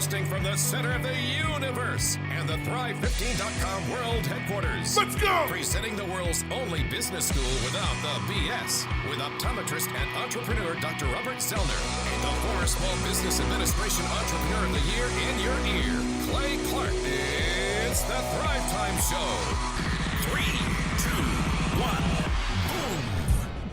Broadcasting from the center of the universe and the Thrive15.com world headquarters. Let's go! Presenting the world's only business school without the BS. With optometrist and entrepreneur Dr. Robert Zellner. And the former Small Business Administration Entrepreneur of the Year in your ear, Clay Clark. It's the Thrivetime Show. 3, 2, 1.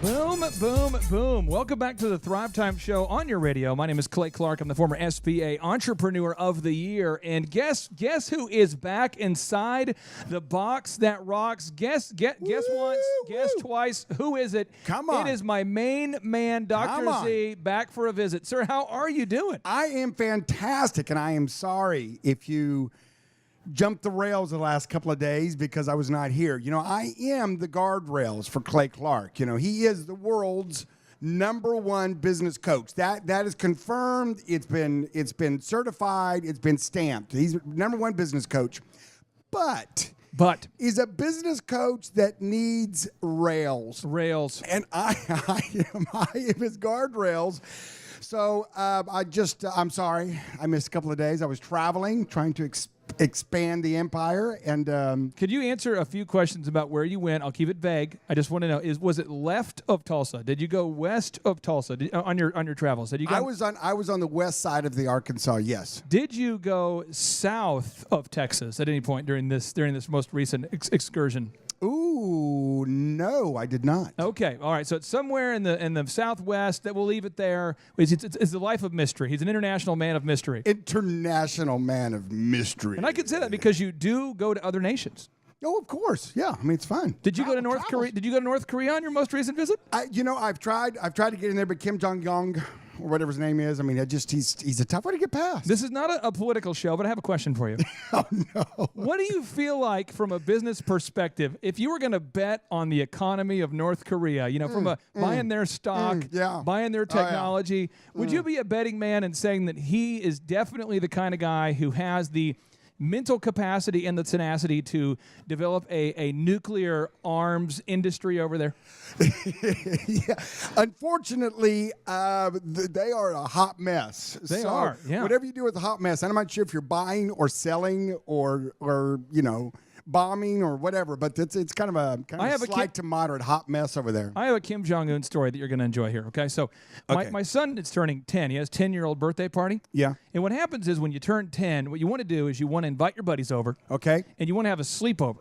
Boom, boom, boom. Welcome back to the Thrivetime Show on your radio. My name is Clay Clark. I'm the former SBA Entrepreneur of the Year. And guess who is back inside the box that rocks? Guess once, guess twice. Who is it? Come on. It is my main man, Dr. Z, back for a visit. Sir, how are you doing? I am fantastic, and I am sorry if you jumped the rails the last couple of days because I was not here. You know, I am the guardrails for Clay Clark. You know, he is the world's #1 business coach. That is confirmed. It's been certified. It's been stamped. He's #1 business coach. But he's a business coach that needs rails. And I am his guardrails. So I'm sorry. I missed a couple of days. I was traveling, trying to expand the empire. And could you answer a few questions about where you went? I'll keep it vague. I just want to know: was it left of Tulsa? Did you go west of Tulsa on your travels? Did you go? I was on the west side of the Arkansas. Yes. Did you go south of Texas at any point during this most recent excursion? Ooh, no, I did not. Okay, all right. So it's somewhere in the Southwest. That we'll leave it there. It's the life of mystery. He's an international man of mystery. International man of mystery. And I can say that because you do go to other nations. Oh, of course. Yeah, I mean it's fun. Did you go to North Korea? Did you go to North Korea on your most recent visit? I've tried to get in there, but Kim Jong-un or whatever his name is. I mean, he's a tough one to get past. This is not a political show, but I have a question for you. Oh no! What do you feel like from a business perspective if you were going to bet on the economy of North Korea? You know, from buying their stock, buying their technology. Would you be a betting man and saying that he is definitely the kind of guy who has the mental capacity and the tenacity to develop a nuclear arms industry over there? Yeah. Unfortunately, they are a hot mess. They are, yeah. Whatever you do with a hot mess, I'm not sure if you're buying or selling or bombing or whatever, but it's kind of a slight to moderate hot mess over there. I have a Kim Jong-un story that you're going to enjoy here, okay? So my son is turning 10. He has a 10-year-old birthday party. Yeah. And what happens is when you turn 10, what you want to do is you want to invite your buddies over. Okay. And you want to have a sleepover.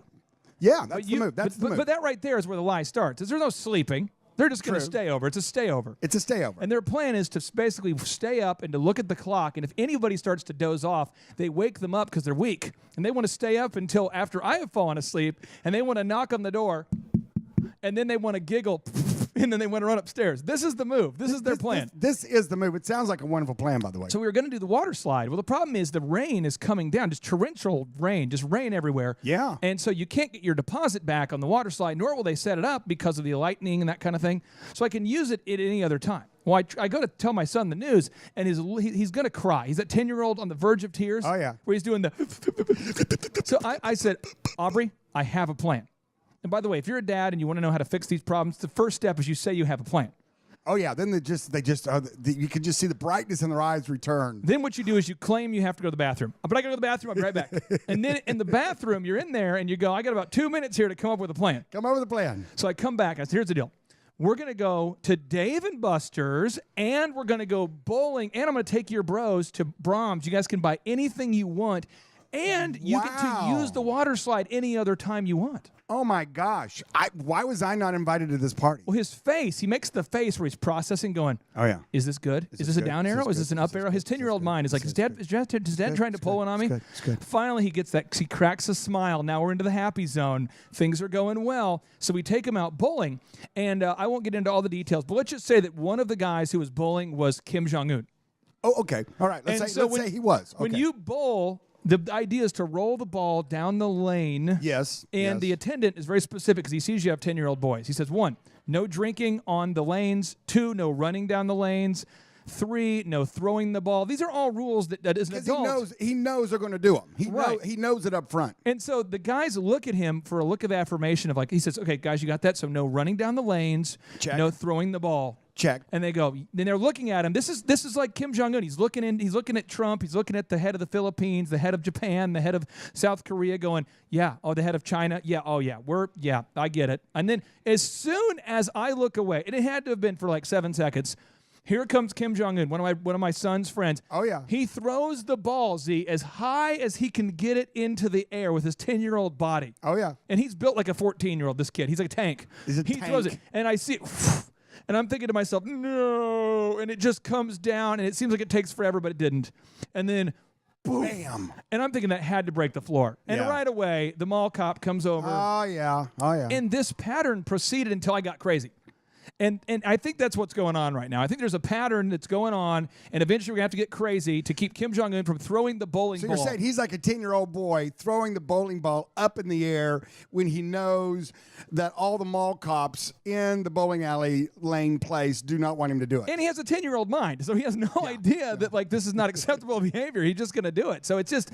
Yeah, that's the move. That's the move. But that right there is where the lie starts. Is there's no sleeping. They're just going to stay over. It's a stayover. It's a stayover. And their plan is to basically stay up and to look at the clock. And if anybody starts to doze off, they wake them up because they're weak. And they want to stay up until after I have fallen asleep. And they want to knock on the door. And then they want to giggle. And then they want to run upstairs. This is the move. This is their plan. This is the move. It sounds like a wonderful plan, by the way. So we were going to do the water slide. Well, the problem is the rain is coming down, just torrential rain, just rain everywhere. Yeah. And so you can't get your deposit back on the water slide, nor will they set it up because of the lightning and that kind of thing. So I can use it at any other time. Well, I go to tell my son the news, and he's going to cry. He's that 10-year-old on the verge of tears. Oh, yeah. Where he's doing the... So I said, Aubrey, I have a plan. And by the way, if you're a dad and you want to know how to fix these problems, the first step is you say you have a plan. Oh yeah, then you can just see the brightness in their eyes return. Then what you do is you claim you have to go to the bathroom. But I got to go to the bathroom. I'll be right back. And then in the bathroom, you're in there and you go, I got about 2 minutes here to come up with a plan. Come up with a plan. So I come back. I said, here's the deal. We're going to go to Dave & Buster's, and we're going to go bowling, and I'm going to take your bros to Brahms. You guys can buy anything you want, and you get to use the water slide any other time you want. Oh, my gosh. Why was I not invited to this party? Well, his face, he makes the face where he's processing going, oh, yeah. Is this good? Is this a down arrow? Is this an up arrow? His 10-year-old mind is like, is dad trying to pull one on me? It's good. Finally, he gets that. He cracks a smile. Now we're into the happy zone. Things are going well. So we take him out bowling. And I won't get into all the details, but let's just say that one of the guys who was bowling was Kim Jong-un. Oh, okay. All right. Let's say he was. Okay. When you bowl, the idea is to roll the ball down the lane. Yes. And the attendant is very specific because he sees you have 10-year-old boys. He says, 1, no drinking on the lanes. 2, no running down the lanes. 3, no throwing the ball. These are all rules that as an adult. He knows they're going to do them. He knows it up front. And so the guys look at him for a look of affirmation of like, he says, okay, guys, you got that? So no running down the lanes. Check. No throwing the ball. Check. And they go, then they're looking at him. This is like Kim Jong-un. He's looking at Trump. He's looking at the head of the Philippines, the head of Japan, the head of South Korea going, yeah, oh, the head of China. Yeah, oh, yeah, I get it. And then as soon as I look away, and it had to have been for like 7 seconds, here comes Kim Jong-un, one of my son's friends. Oh, yeah. He throws the ball, Z, as high as he can get it into the air with his 10-year-old body. Oh, yeah. And he's built like a 14-year-old, this kid. He's like a tank. He's a tank. Throws it, and I see it. And I'm thinking to myself, no. And it just comes down, and it seems like it takes forever, but it didn't. And then, boom. Bam. And I'm thinking that had to break the floor. And right away, the mall cop comes over. Oh, yeah. Oh, yeah. And this pattern proceeded until I got crazy. And I think that's what's going on right now. I think there's a pattern that's going on, and eventually we're going to have to get crazy to keep Kim Jong-un from throwing the bowling ball. So you're saying he's like a 10-year-old boy throwing the bowling ball up in the air when he knows that all the mall cops in the bowling alley lane place do not want him to do it. And he has a 10-year-old mind, so he has no idea that like this is not acceptable behavior. He's just going to do it. So it's just,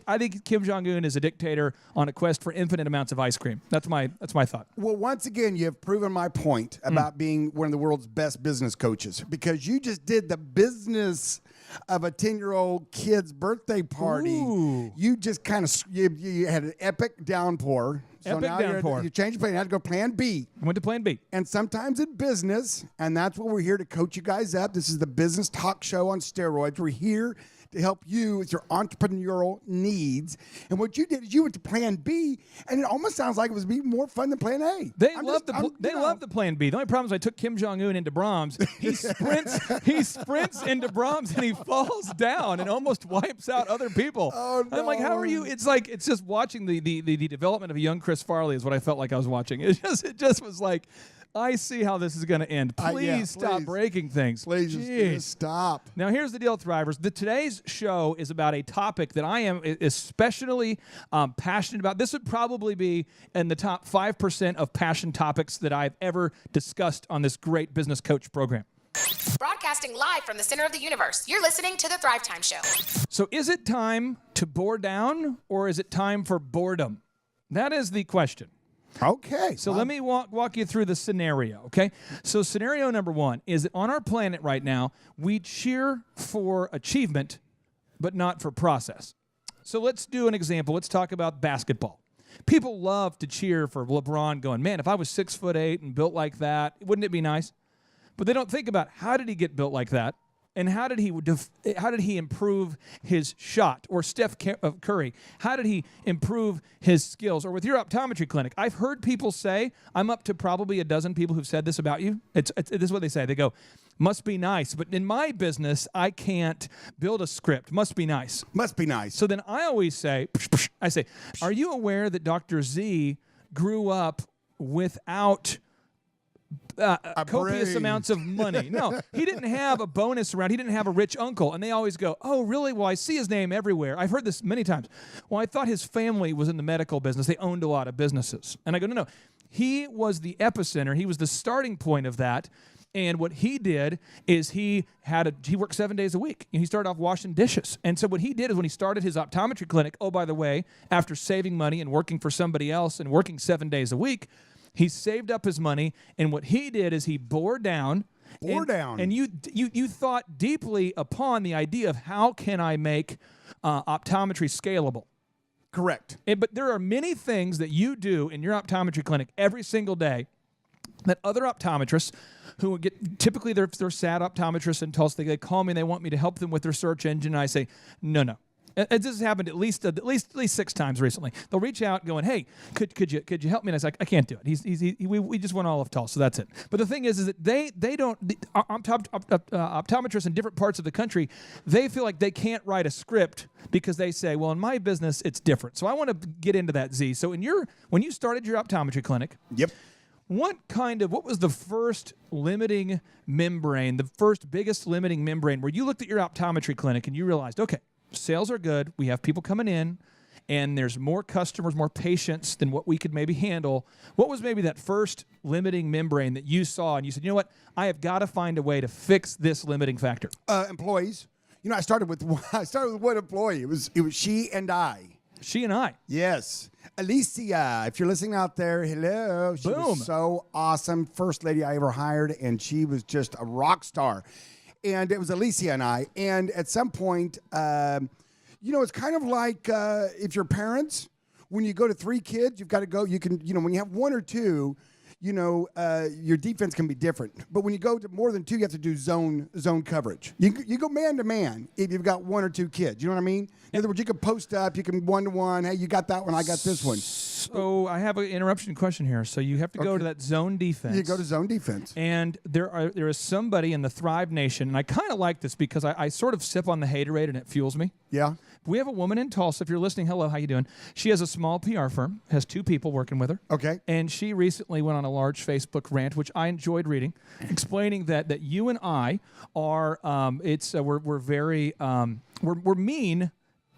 I think Kim Jong-un is a dictator on a quest for infinite amounts of ice cream. That's my thought. Well, once again, you have proven my point about being one of the world's best business coaches, because you just did the business of a 10-year-old kid's birthday party. Ooh. You just kind of you had an epic downpour. So epic now downpour. You changed the plan. You had to go plan B. I went to plan B. And sometimes in business, and that's what we're here to coach you guys up. This is the business talk show on steroids. We're here to help you with your entrepreneurial needs. And what you did is you went to plan B, and it almost sounds like it was even more fun than plan A. They love the plan B. The only problem is I took Kim Jong-un into Brahms. He sprints into Brahms, and he falls down and almost wipes out other people. Oh, no. I'm like, how are you? It's just watching the development of a young Chris Farley is what I felt like I was watching. It just was like, I see how this is going to end. Please stop breaking things. Please just stop. Now, here's the deal, Thrivers. Today's show is about a topic that I am especially passionate about. This would probably be in the top 5% of passion topics that I've ever discussed on this great business coach program. Broadcasting live from the center of the universe, you're listening to The Thrivetime Show. So is it time to bore down, or is it time for boredom? That is the question. Okay. So let me walk you through the scenario, okay? So scenario number one is that on our planet right now, we cheer for achievement, but not for process. So let's do an example. Let's talk about basketball. People love to cheer for LeBron going, man, if I was 6'8" and built like that, wouldn't it be nice? But they don't think about how did he get built like that? And how did he improve his shot? Or Steph Curry, how did he improve his skills? Or with your optometry clinic, I've heard people say, I'm up to probably a dozen people who've said this about you. This is what they say. They go, must be nice. But in my business, I can't build a script. Must be nice. Must be nice. So then I always say, are you aware that Dr. Z grew up without copious amounts of money? No, he didn't have a bonus around. He didn't have a rich uncle. And they always go, oh, really? Well, I see his name everywhere. I've heard this many times. Well, I thought his family was in the medical business. They owned a lot of businesses. And I go, no. He was the epicenter. He was the starting point of that. And what he did is he worked 7 days a week. And he started off washing dishes. And so what he did is when he started his optometry clinic, oh, by the way, after saving money and working for somebody else and working 7 days a week, he saved up his money, and what he did is he bore down. And you thought deeply upon the idea of how can I make optometry scalable. Correct. But there are many things that you do in your optometry clinic every single day that other optometrists who typically they're sad optometrists and tell us they call me and they want me to help them with their search engine. And I say, no. And this has happened at least 6 times recently. They'll reach out going, hey, could you help me? And I was like, I can't do it. We just went all of Tulsa, so that's it. But the thing is that they don't, optometrists in different parts of the country, they feel like they can't write a script because they say, well, in my business, it's different. So I want to get into that, Z. So when you started your optometry clinic, yep. What was the first limiting membrane, the first biggest limiting membrane where you looked at your optometry clinic and you realized, okay, sales are good. We have people coming in, and there's more customers, more patients than what we could maybe handle. What was maybe that first limiting membrane that you saw, and you said, you know what? I have got to find a way to fix this limiting factor. Employees. I started with one employee. It was she and I. She and I. Yes. Alicia, if you're listening out there, hello. She Boom. was so awesome. First lady I ever hired, and she was just a rock star. And it was Alicia and I. And at some point, it's kind of like if you're parents, when you go to 3 kids, you've got to go, when you have 1 or 2, your defense can be different. But when you go to more than 2, you have to do zone coverage. You go man to man if you've got 1 or 2 kids. You know what I mean? In other words, you can post up, you can 1-to-1. Hey, you got that one, I got this one. So I have an interruption question here. So you have to go to that zone defense. You go to zone defense. And there is somebody in the Thrive Nation, and I kind of like this because I sort of sip on the haterade and it fuels me. Yeah. We have a woman in Tulsa. If you're listening, hello, how you doing? She has a small PR firm, has 2 people working with her. Okay. And she recently went on a large Facebook rant, which I enjoyed reading, explaining that you and I are we're very we're mean.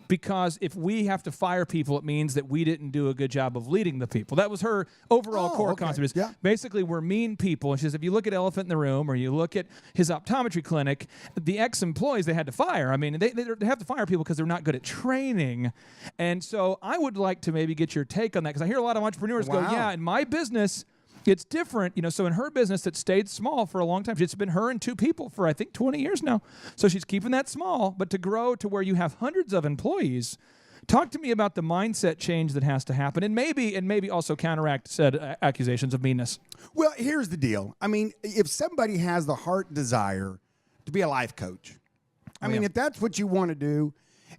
Because if we have to fire people, it means that we didn't do a good job of leading the people. That was her overall core concept. Yeah. Basically, we're mean people. And she says, if you look at Elephant in the Room or you look at his optometry clinic, the ex-employees they had to fire. I mean, they have to fire people because they're not good at training. And so I would like to maybe get your take on that because I hear a lot of entrepreneurs go, yeah, in my business, it's different, so in her business, it stayed small for a long time. It's been her and 2 people for, I think, 20 years now. So she's keeping that small, but to grow to where you have hundreds of employees, talk to me about the mindset change that has to happen and maybe also counteract said accusations of meanness. Well, here's the deal. I mean, if somebody has the heart desire to be a life coach, I mean, if that's what you want to do,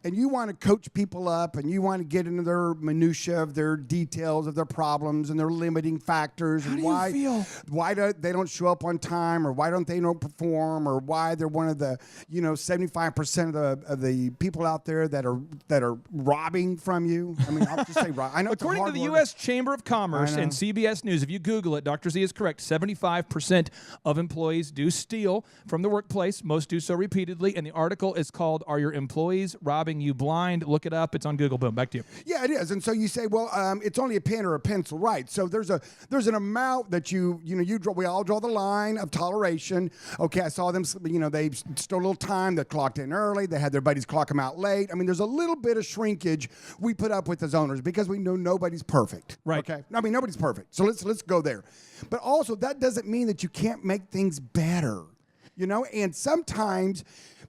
and you want to coach people up and you want to get into their minutia of their details of their problems and their limiting factors and why they don't show up on time or why don't they not perform or why they're one of the 75% of the people out there that are robbing from you. I mean, I'll just say I know. According to the U.S. Chamber of Commerce and CBS News, if you Google it, Dr. Z is correct. 75% of employees do steal from the workplace. Most do so repeatedly. And the article is called "Are Your Employees Robbing You Blind?" Look it up. It's on Google. Boom. Back to you. Yeah, it is. And so you say, well, it's only a pen or a pencil, right? So there's an amount that you draw. We all draw the line of toleration. Okay, I saw them. They stole a little time. They clocked in early. They had their buddies clock them out late. I mean, there's a little bit of shrinkage we put up with as owners because we know nobody's perfect. Right. Okay. I mean, nobody's perfect. So let's go there. But also, that doesn't mean that you can't make things better. And sometimes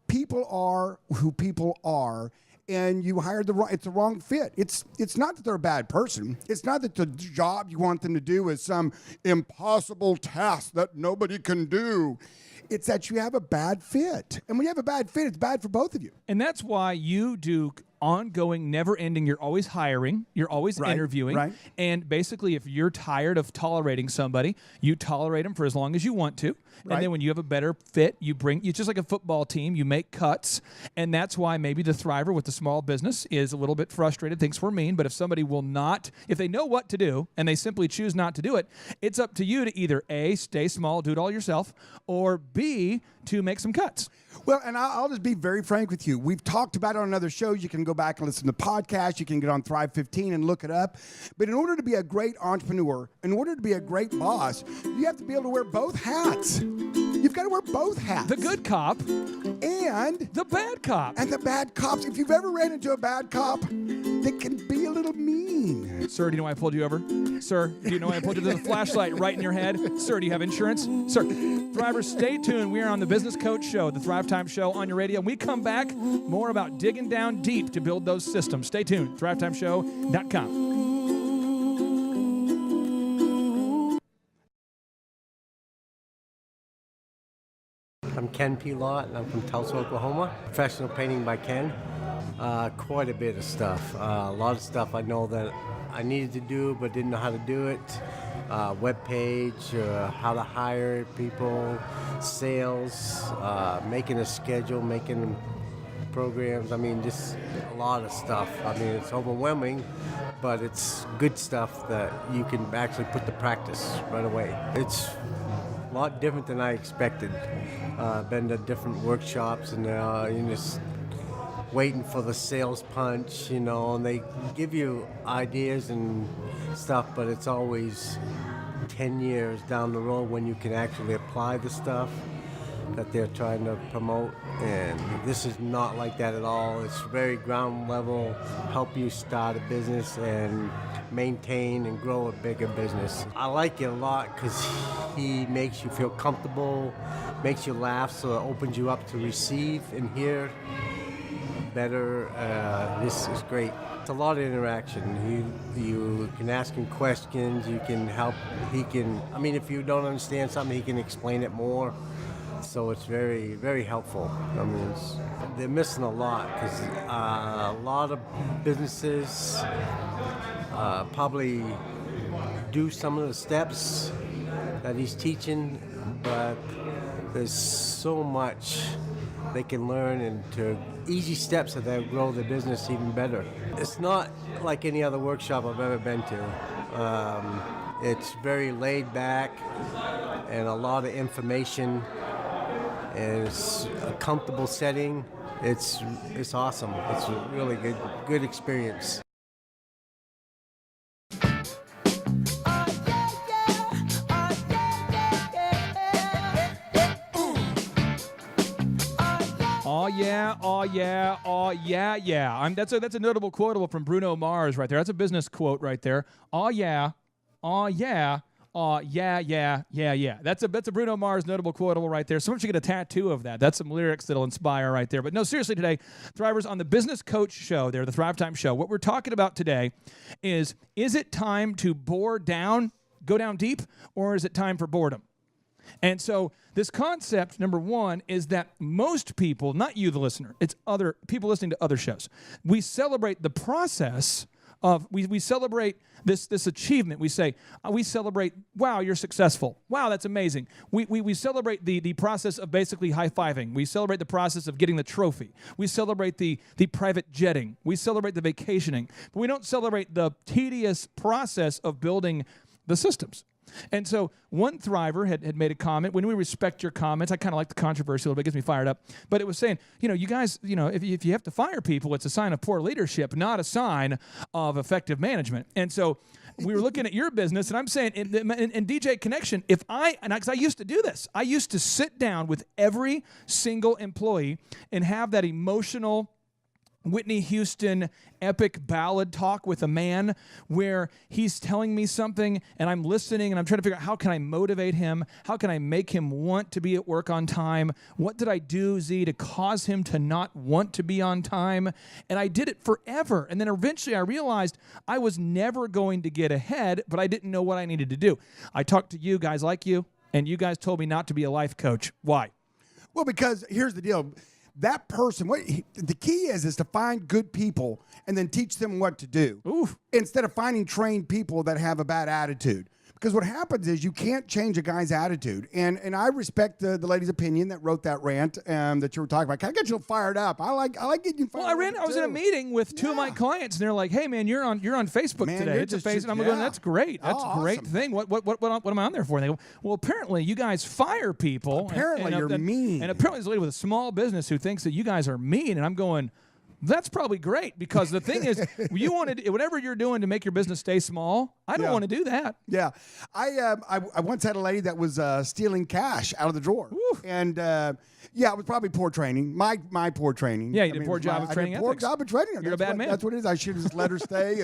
people are who people are, and you hired it's the wrong fit. It's not that they're a bad person. It's not that the job you want them to do is some impossible task that nobody can do. It's that you have a bad fit. And when you have a bad fit, it's bad for both of you. And that's why you do ongoing, never-ending, you're always hiring, you're always interviewing. Right. And basically, if you're tired of tolerating somebody, you tolerate them for as long as you want to. Right. And then when you have a better fit, you just like a football team, you make cuts. And that's why maybe the thriver with the small business is a little bit frustrated, thinks we're mean. But if somebody will not, if they know what to do and they simply choose not to do it, it's up to you to either A, stay small, do it all yourself, or B, to make some cuts. Well, and I'll just be very frank with you. We've talked about it on other shows. You can go back and listen to podcasts. You can get on Thrive 15 and look it up. But in order to be a great entrepreneur, in order to be a great boss, you have to be able to wear both hats. You've got to wear both hats. The good cop and the bad cop. And the bad cops. If you've ever ran into a bad cop, they can be a little mean. Sir, do you know why I pulled you over? Sir, do you know why I pulled you to the flashlight right in your head? Sir, do you have insurance? Sir, Thrivers, stay tuned. We are on the Business Coach Show, the Thrivetime Show on your radio. When we come back, more about digging down deep to build those systems. Stay tuned. ThriveTimeShow.com. I'm Ken P. Lott, and I'm from Tulsa, Oklahoma. Professional painting by Ken. Quite a bit of stuff. A lot of stuff I know that I needed to do but didn't know how to do it. Web page, how to hire people, sales, making a schedule, making programs. I mean, just a lot of stuff. I mean, it's overwhelming, but it's good stuff that you can actually put to practice right away. It's a lot different than I expected. Been to different workshops and you're just waiting for the sales punch, and they give you ideas and stuff, but it's always 10 years down the road when you can actually apply the stuff. that they're trying to promote, and this is not like that at all. It's very ground level, help you start a business and maintain and grow a bigger business. I like it a lot because he makes you feel comfortable, makes you laugh, so it opens you up to receive and hear better. This is great. It's a lot of interaction. You can ask him questions, you can help, if you don't understand something, he can explain it more. So it's very, very helpful. They're missing a lot because a lot of businesses probably do some of the steps that he's teaching, but there's so much they can learn into easy steps that they'll grow the business even better. It's not like any other workshop I've ever been to. It's very laid back and a lot of information, and it's a comfortable setting. It's awesome. It's a really good experience. Oh yeah, oh yeah, oh yeah, yeah. That's a notable quotable from Bruno Mars right there. That's a business quote right there. Oh yeah, oh yeah, oh yeah, yeah, yeah, yeah. That's a Bruno Mars notable quotable right there. Someone should get a tattoo of that. That's some lyrics that'll inspire right there. But no, seriously, today, Thrivers, on the Business Coach Show there, the Thrivetime Show, what we're talking about today is it time to go down deep, or is it time for boredom? And so this concept, number one, is that most people, not you, the listener, it's other people listening to other shows. We celebrate the process of, we celebrate this achievement. We say, we celebrate, wow, you're successful. Wow, that's amazing. We celebrate the process of basically high-fiving. We celebrate the process of getting the trophy. We celebrate the private jetting. We celebrate the vacationing. But we don't celebrate the tedious process of building the systems. And so one Thriver had made a comment. When we respect your comments, I kind of like the controversy a little bit. It gets me fired up. But it was saying, you guys, if you have to fire people, it's a sign of poor leadership, not a sign of effective management. And so we were looking at your business, and I'm saying, in DJ Connection, because I used to do this. I used to sit down with every single employee and have that emotional Whitney Houston epic ballad talk with a man where he's telling me something and I'm listening and I'm trying to figure out how can I motivate him? How can I make him want to be at work on time? What did I do, Z, to cause him to not want to be on time? And I did it forever. And then eventually I realized I was never going to get ahead, but I didn't know what I needed to do. I talked to you guys like you, and you guys told me not to be a life coach. Why? Well, because here's the deal. That person, the key is to find good people and then teach them what to do. Oof. Instead of finding trained people that have a bad attitude. Because what happens is you can't change a guy's attitude. And I respect the lady's opinion that wrote that rant that you were talking about. Kind of get you fired up. I like getting you fired up. Well, I was in a meeting with two of my clients, and they're like, "Hey, man, you're on Facebook today. It's a face." And I'm going, "That's great. That's a great thing. What am I on there for?" And they go, "Well, apparently you guys fire people. Apparently you're mean. And apparently there's a lady with a small business who thinks that you guys are mean." And I'm going, that's probably great, because the thing is, you want to whatever you're doing to make your business stay small. I don't want to do that. Yeah, I once had a lady that was stealing cash out of the drawer, and it was probably poor training. My poor training. Yeah, you did a poor job of training. Poor job of training. You're a bad man. That's what it is. I should have just let her stay,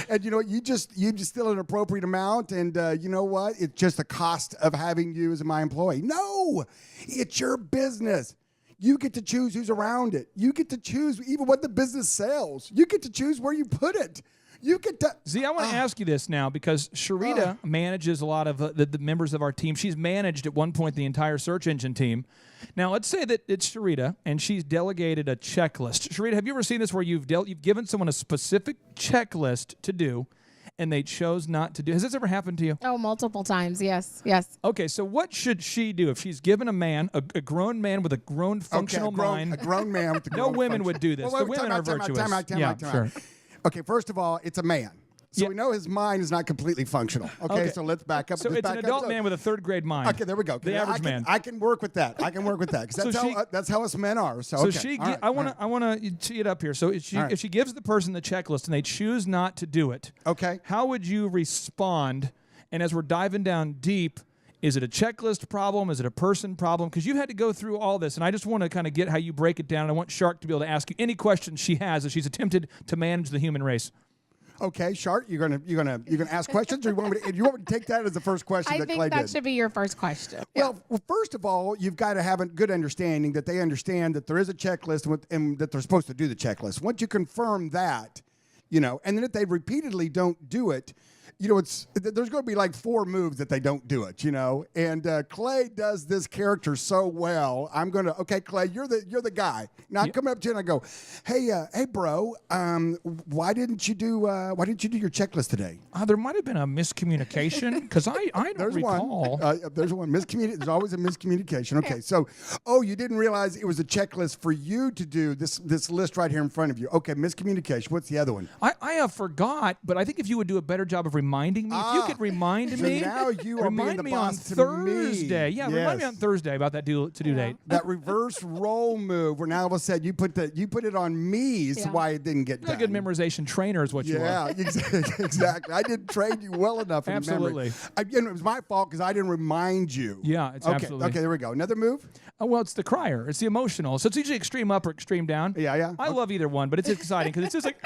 and you know what? You just steal an appropriate amount, and you know what? It's just the cost of having you as my employee. No, it's your business. You get to choose who's around it. You get to choose even what the business sells. You get to choose where you put it. You get to... Z, I want to ask you this now, because Sharita manages a lot of the members of our team. She's managed at one point the entire search engine team. Now, let's say that it's Sharita, and she's delegated a checklist. Sharita, have you ever seen this where you've given someone a specific checklist to do, and they chose not to do? Has this ever happened to you? Oh, multiple times, yes. Okay, so what should she do if she's given a man, a grown man with a grown functional mind? A grown man with a grown No women would do this. The women are virtuous. Time out. Okay, first of all, it's a man. So we know his mind is not completely functional. Okay, so let's back up. So it's an adult man with a third grade mind. Okay, there we go. The average man. I can work with that. Because that's how us men are. So I want to tee it up here. So if she gives the person the checklist and they choose not to do it, okay, how would you respond? And as we're diving down deep, Is it a checklist problem? Is it a person problem? Because you've had to go through all this, and I just want to kind of get how you break it down. And I want Shark to be able to ask you any questions she has as she's attempted to manage the human race. Okay, Shark, you're gonna ask questions, or you want me to take that as the first question that Clay did? I think that should be your first question. Well, first of all, you've got to have a good understanding that they understand that there is a checklist and that they're supposed to do the checklist. Once you confirm that, and then if they repeatedly don't do it, there's going to be like 4 moves that they don't do it, And Clay does this character so well. I'm going to, okay, Clay, you're the guy. Now I come up to you and I go, hey, bro, why didn't you do your checklist today? There might have been a miscommunication because I don't recall. There's one There's always a miscommunication. Okay, so you didn't realize it was a checklist for you to do this list right here in front of you. Okay, miscommunication. What's the other one? I forgot, but I think if you would do a better job of reminding me, if you could remind me. Now you are remind being the me boss on to Thursday. me. Yeah, Yes. remind me on Thursday about that to-do date. That reverse role move where now all of a sudden you put it on me is why it didn't get You're done. a good memorization trainer is what you are. Yeah, exactly. I didn't train you well enough in Absolutely. memory. It was my fault because I didn't remind you. Yeah, it's absolutely. Okay, there we go. Another move? Well, it's the crier. It's the emotional. So it's usually extreme up or extreme down. Yeah. I love either one, but it's exciting because it's just like,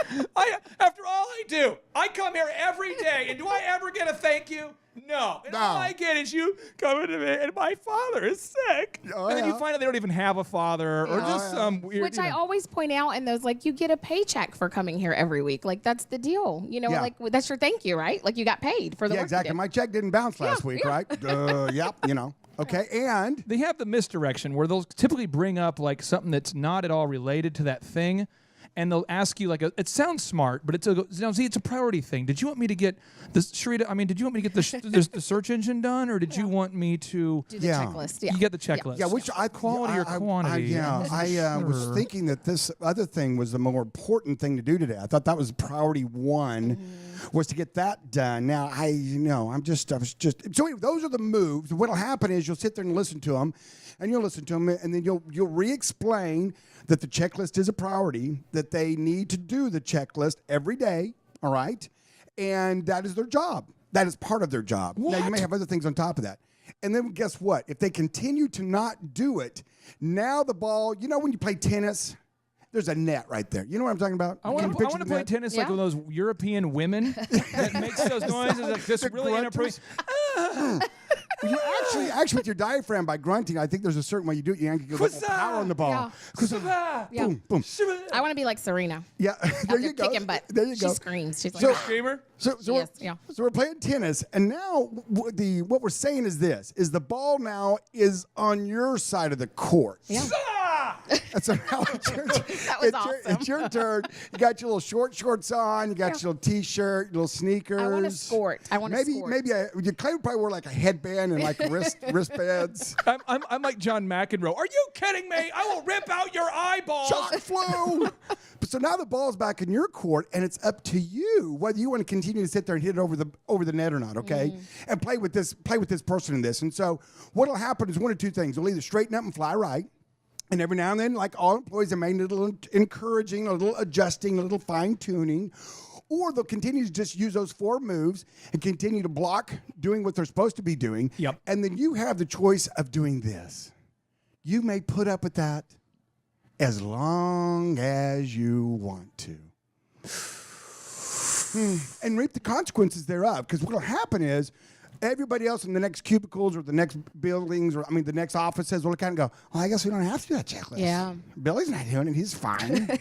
after all I do, I come here every day, and do I ever get a thank you? No. And all I get is you coming to me, and my father is sick. And then you find out they don't even have a father or just some weird. Which I always point out in those, like, you get a paycheck for coming here every week. Like, that's the deal. Like, that's your thank you, right? Like, you got paid for the work exactly. you did. My check didn't bounce last week, right? Yep, Okay, and they have the misdirection where they'll typically bring up like something that's not at all related to that thing. And they'll ask you it sounds smart, but it's a priority thing. Did you want me to get this, Sharita? I mean, did you want me to get the search engine done, or did you want me to do the checklist? Yeah. You get the checklist. Yeah, which quality or quantity? I was thinking that this other thing was the more important thing to do today. I thought that was priority 1 was to get that done. Now I was just so anyway, those are the moves. What'll happen is you'll sit there and listen to them, and then you'll re-explain that the checklist is a priority, that they need to do the checklist every day, all right? And that is their job. That is part of their job. What? Now, you may have other things on top of that. And then guess what? If they continue to not do it, now the ball, when you play tennis, there's a net right there. You know what I'm talking about? I want to play tennis like one of those European women that makes those noises like this really inappropriate. You actually, with your diaphragm by grunting, I think there's a certain way you do it. You get a little power on the ball. Yeah. Boom, boom. I want to be like Serena. Yeah, there you go. Kicking butt. There you go. She screams. She's So- like, Screamer? So we're playing tennis, and now what we're saying is this: is the ball now is on your side of the court. Yeah. And so now it's your turn. You got your little shorts on. You got your little T-shirt, your little sneakers. I want to skort. Maybe you probably wear like a headband and like wristbands. I'm like John McEnroe. Are you kidding me? I will rip out your eyeballs. Shot flew. So now the ball's back in your court, and it's up to you whether you want to continue to sit there and hit it over the net or not. Okay, and play with this person in this. And so what'll happen is one of two things: they'll either straighten up and fly right. And every now and then, like all employees, they may need a little encouraging, a little adjusting, a little fine-tuning. Or they'll continue to just use those 4 moves and continue to block doing what they're supposed to be doing. Yep. And then you have the choice of doing this. You may put up with that as long as you want to. And reap the consequences thereof. Because what will happen is, everybody else in the next cubicles or the next buildings the next offices will kind of go, well, I guess we don't have to do that checklist. Yeah. Billy's not doing it. He's fine.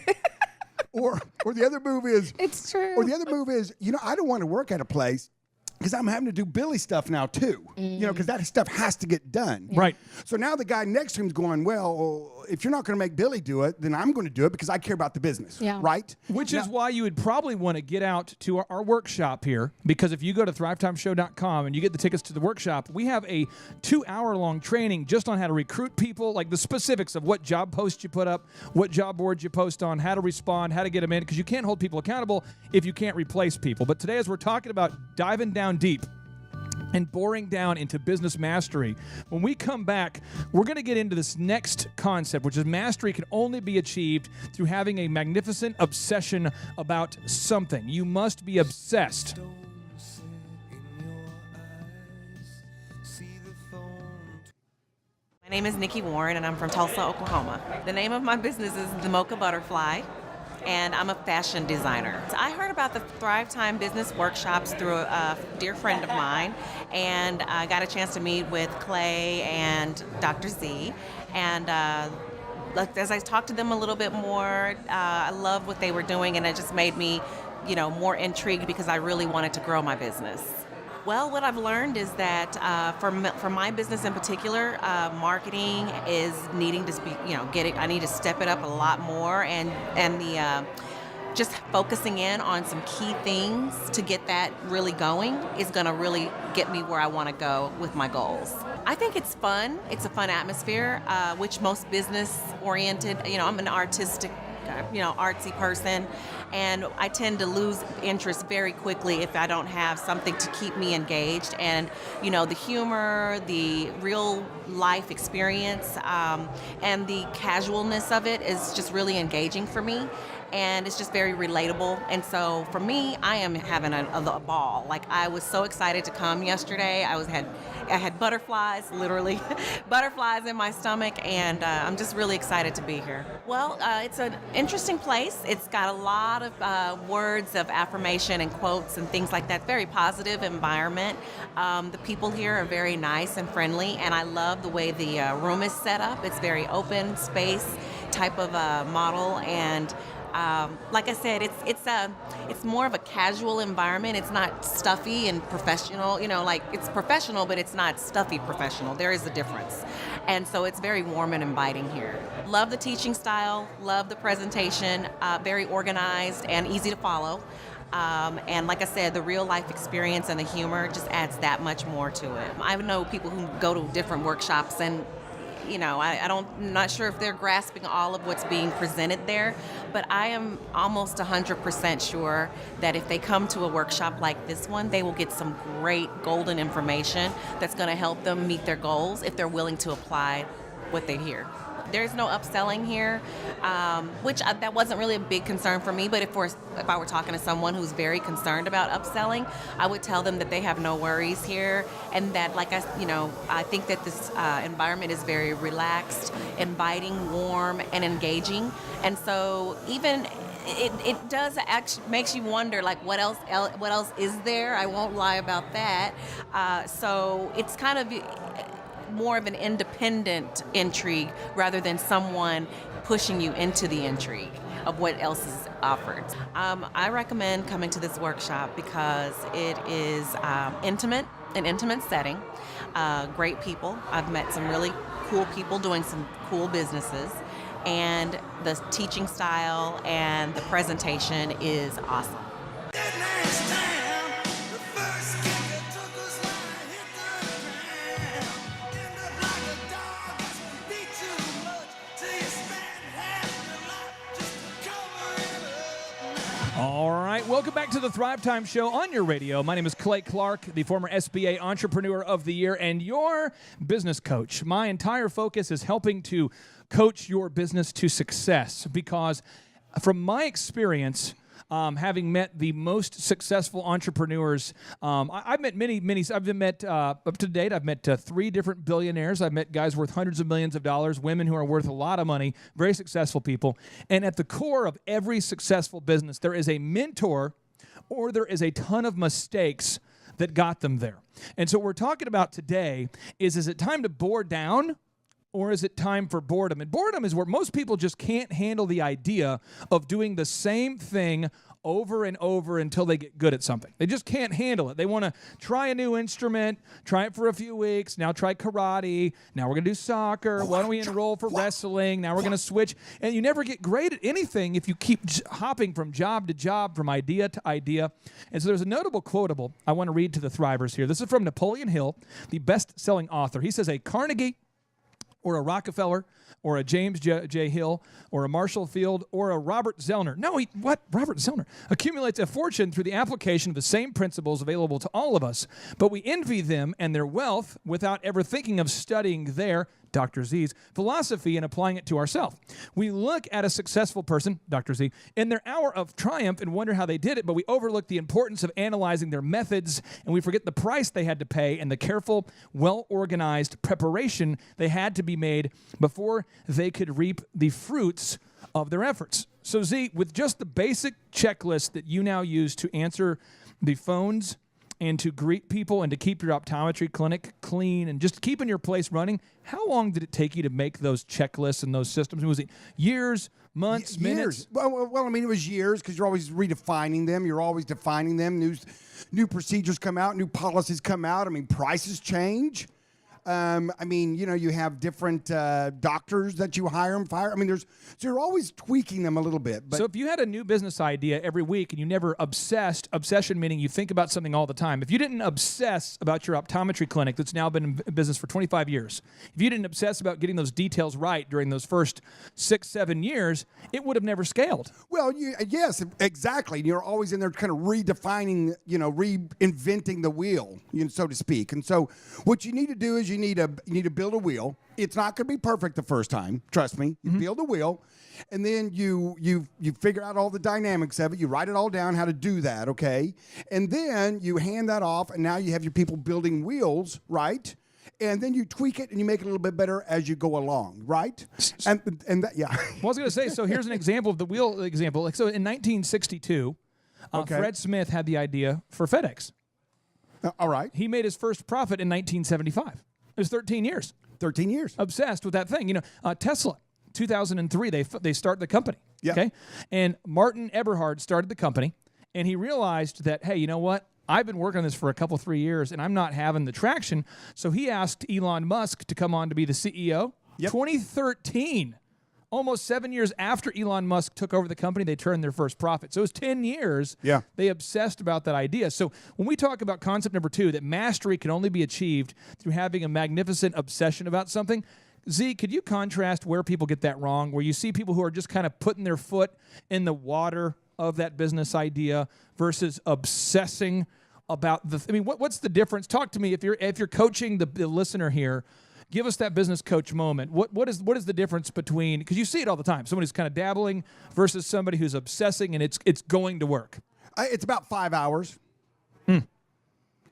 or the other move is. It's true. Or the other move is, I don't want to work at a place because I'm having to do Billy stuff now too. Because that stuff has to get done. Right. So now the guy next to him is going, well, if you're not going to make Billy do it, then I'm going to do it because I care about the business. Yeah. Right? Which is why you would probably want to get out to our workshop here, because if you go to thrivetimeshow.com and you get the tickets to the workshop, we have a 2-hour-long training just on how to recruit people, like the specifics of what job posts you put up, what job boards you post on, how to respond, how to get them in, because you can't hold people accountable if you can't replace people. But today, as we're talking about diving down deep and boring down into business mastery, when we come back, we're going to get into this next concept, which is mastery can only be achieved through having a magnificent obsession about something. You must be obsessed. My name is Nikki Warren, and I'm from Tulsa, Oklahoma. The name of my business is The Mocha Butterfly, and I'm a fashion designer. So I heard about the Thrivetime business workshops through a dear friend of mine, and I got a chance to meet with Clay and Dr. Z. And as I talked to them a little bit more, I loved what they were doing, and it just made me, more intrigued because I really wanted to grow my business. Well, what I've learned is that for my business in particular, marketing is needing to be, I need to step it up a lot more, and the just focusing in on some key things to get that really going is going to really get me where I want to go with my goals. I think it's fun. It's a fun atmosphere, which most business-oriented, I'm an artistic, artsy person, and I tend to lose interest very quickly if I don't have something to keep me engaged. And, the humor, the real life experience, and the casualness of it is just really engaging for me. And it's just very relatable. And so for me, I am having a ball. Like, I was so excited to come yesterday. I had butterflies, literally, butterflies in my stomach, and I'm just really excited to be here. Well, it's an interesting place. It's got a lot of words of affirmation and quotes and things like that. Very positive environment. The people here are very nice and friendly, and I love the way the room is set up. It's very open space type of model, and like I said, it's more of a casual environment. It's not stuffy and professional. It's professional, but it's not stuffy professional. There is a difference. And so it's very warm and inviting here. Love the teaching style, love the presentation, very organized and easy to follow. And like I said, the real life experience and the humor just adds that much more to it. I know people who go to different workshops, and I'm not sure if they're grasping all of what's being presented there, but I am almost 100% sure that if they come to a workshop like this one, they will get some great golden information that's going to help them meet their goals if they're willing to apply what they hear. There's no upselling here, which that wasn't really a big concern for me. But if I were talking to someone who's very concerned about upselling, I would tell them that they have no worries here, and that, I think that this environment is very relaxed, inviting, warm, and engaging. And so even it does actually makes you wonder, what else is there? I won't lie about that. So it's kind of more of an independent intrigue rather than someone pushing you into the intrigue of what else is offered. I recommend coming to this workshop because it is an intimate setting, great people. I've met some really cool people doing some cool businesses, and the teaching style and the presentation is awesome. All right, welcome back to the Thrivetime Show on your radio. My name is Clay Clark, the former SBA Entrepreneur of the Year and your business coach. My entire focus is helping to coach your business to success because from my experience, having met the most successful entrepreneurs, I've met many. Up to date, I've met 3 different billionaires. I've met guys worth hundreds of millions of dollars, women who are worth a lot of money, very successful people. And at the core of every successful business, there is a mentor or there is a ton of mistakes that got them there. And so what we're talking about today is it time to bore down? Or is it time for boredom? And boredom is where most people just can't handle the idea of doing the same thing over and over until they get good at something. They just can't handle it. They want to try a new instrument, try it for a few weeks, now try karate, now we're going to do soccer, why don't we enroll for wrestling, now we're going to switch. And you never get great at anything if you keep hopping from job to job, from idea to idea. And so there's a notable quotable I want to read to the Thrivers here. This is from Napoleon Hill, the best-selling author. He says, a Carnegie or a Rockefeller, or a James J. Hill, or a Marshall Field, or a Robert Zellner. No, Robert Zellner accumulates a fortune through the application of the same principles available to all of us, but we envy them and their wealth without ever thinking of studying their, Dr. Z's, philosophy and applying it to ourselves. We look at a successful person, Dr. Z, in their hour of triumph and wonder how they did it, but we overlook the importance of analyzing their methods, and we forget the price they had to pay and the careful, well-organized preparation they had to be made before they could reap the fruits of their efforts. So Z, with just the basic checklist that you now use to answer the phones and to greet people and to keep your optometry clinic clean and just keeping your place running, how long did it take you to make those checklists and those systems? Was it years, months, minutes? Well, I mean, it was years because you're always redefining them. You're always defining them. New procedures come out, new policies come out. I mean, prices change. I mean, you have different doctors that you hire and fire. I mean, so you're always tweaking them a little bit. But so if you had a new business idea every week and you never obsession meaning you think about something all the time. If you didn't obsess about your optometry clinic that's now been in business for 25 years, if you didn't obsess about getting those details right during those first 6-7 years, it would have never scaled. Well, yes, exactly. You're always in there kind of redefining, reinventing the wheel, so to speak. And so what you need to do is you need to build a wheel. It's not going to be perfect the first time. Trust me. You build a wheel, and then you figure out all the dynamics of it. You write it all down how to do that, okay? And then you hand that off, and now you have your people building wheels, right? And then you tweak it and you make it a little bit better as you go along, right? And yeah. Well, I was going to say, so here's an example of the wheel example. So in 1962, Fred Smith had the idea for FedEx. All right. He made his first profit in 1975. It was 13 years. 13 years. Obsessed with that thing. Tesla, 2003, they start the company. Yeah. Okay. And Martin Eberhard started the company, and he realized that, hey, you know what? I've been working on this for 3 years, and I'm not having the traction. So he asked Elon Musk to come on to be the CEO. Yep. 2013. Almost 7 years after Elon Musk took over the company, they turned their first profit. So it was 10 years. Yeah. They obsessed about that idea. So when we talk about concept number 2, that mastery can only be achieved through having a magnificent obsession about something, Z, could you contrast where people get that wrong, where you see people who are just kind of putting their foot in the water of that business idea versus obsessing about what's the difference? Talk to me if you're coaching the listener here. Give us that business coach moment. What is the difference between, because you see it all the time, somebody who's kind of dabbling versus somebody who's obsessing and it's going to work? It's about 5 hours. If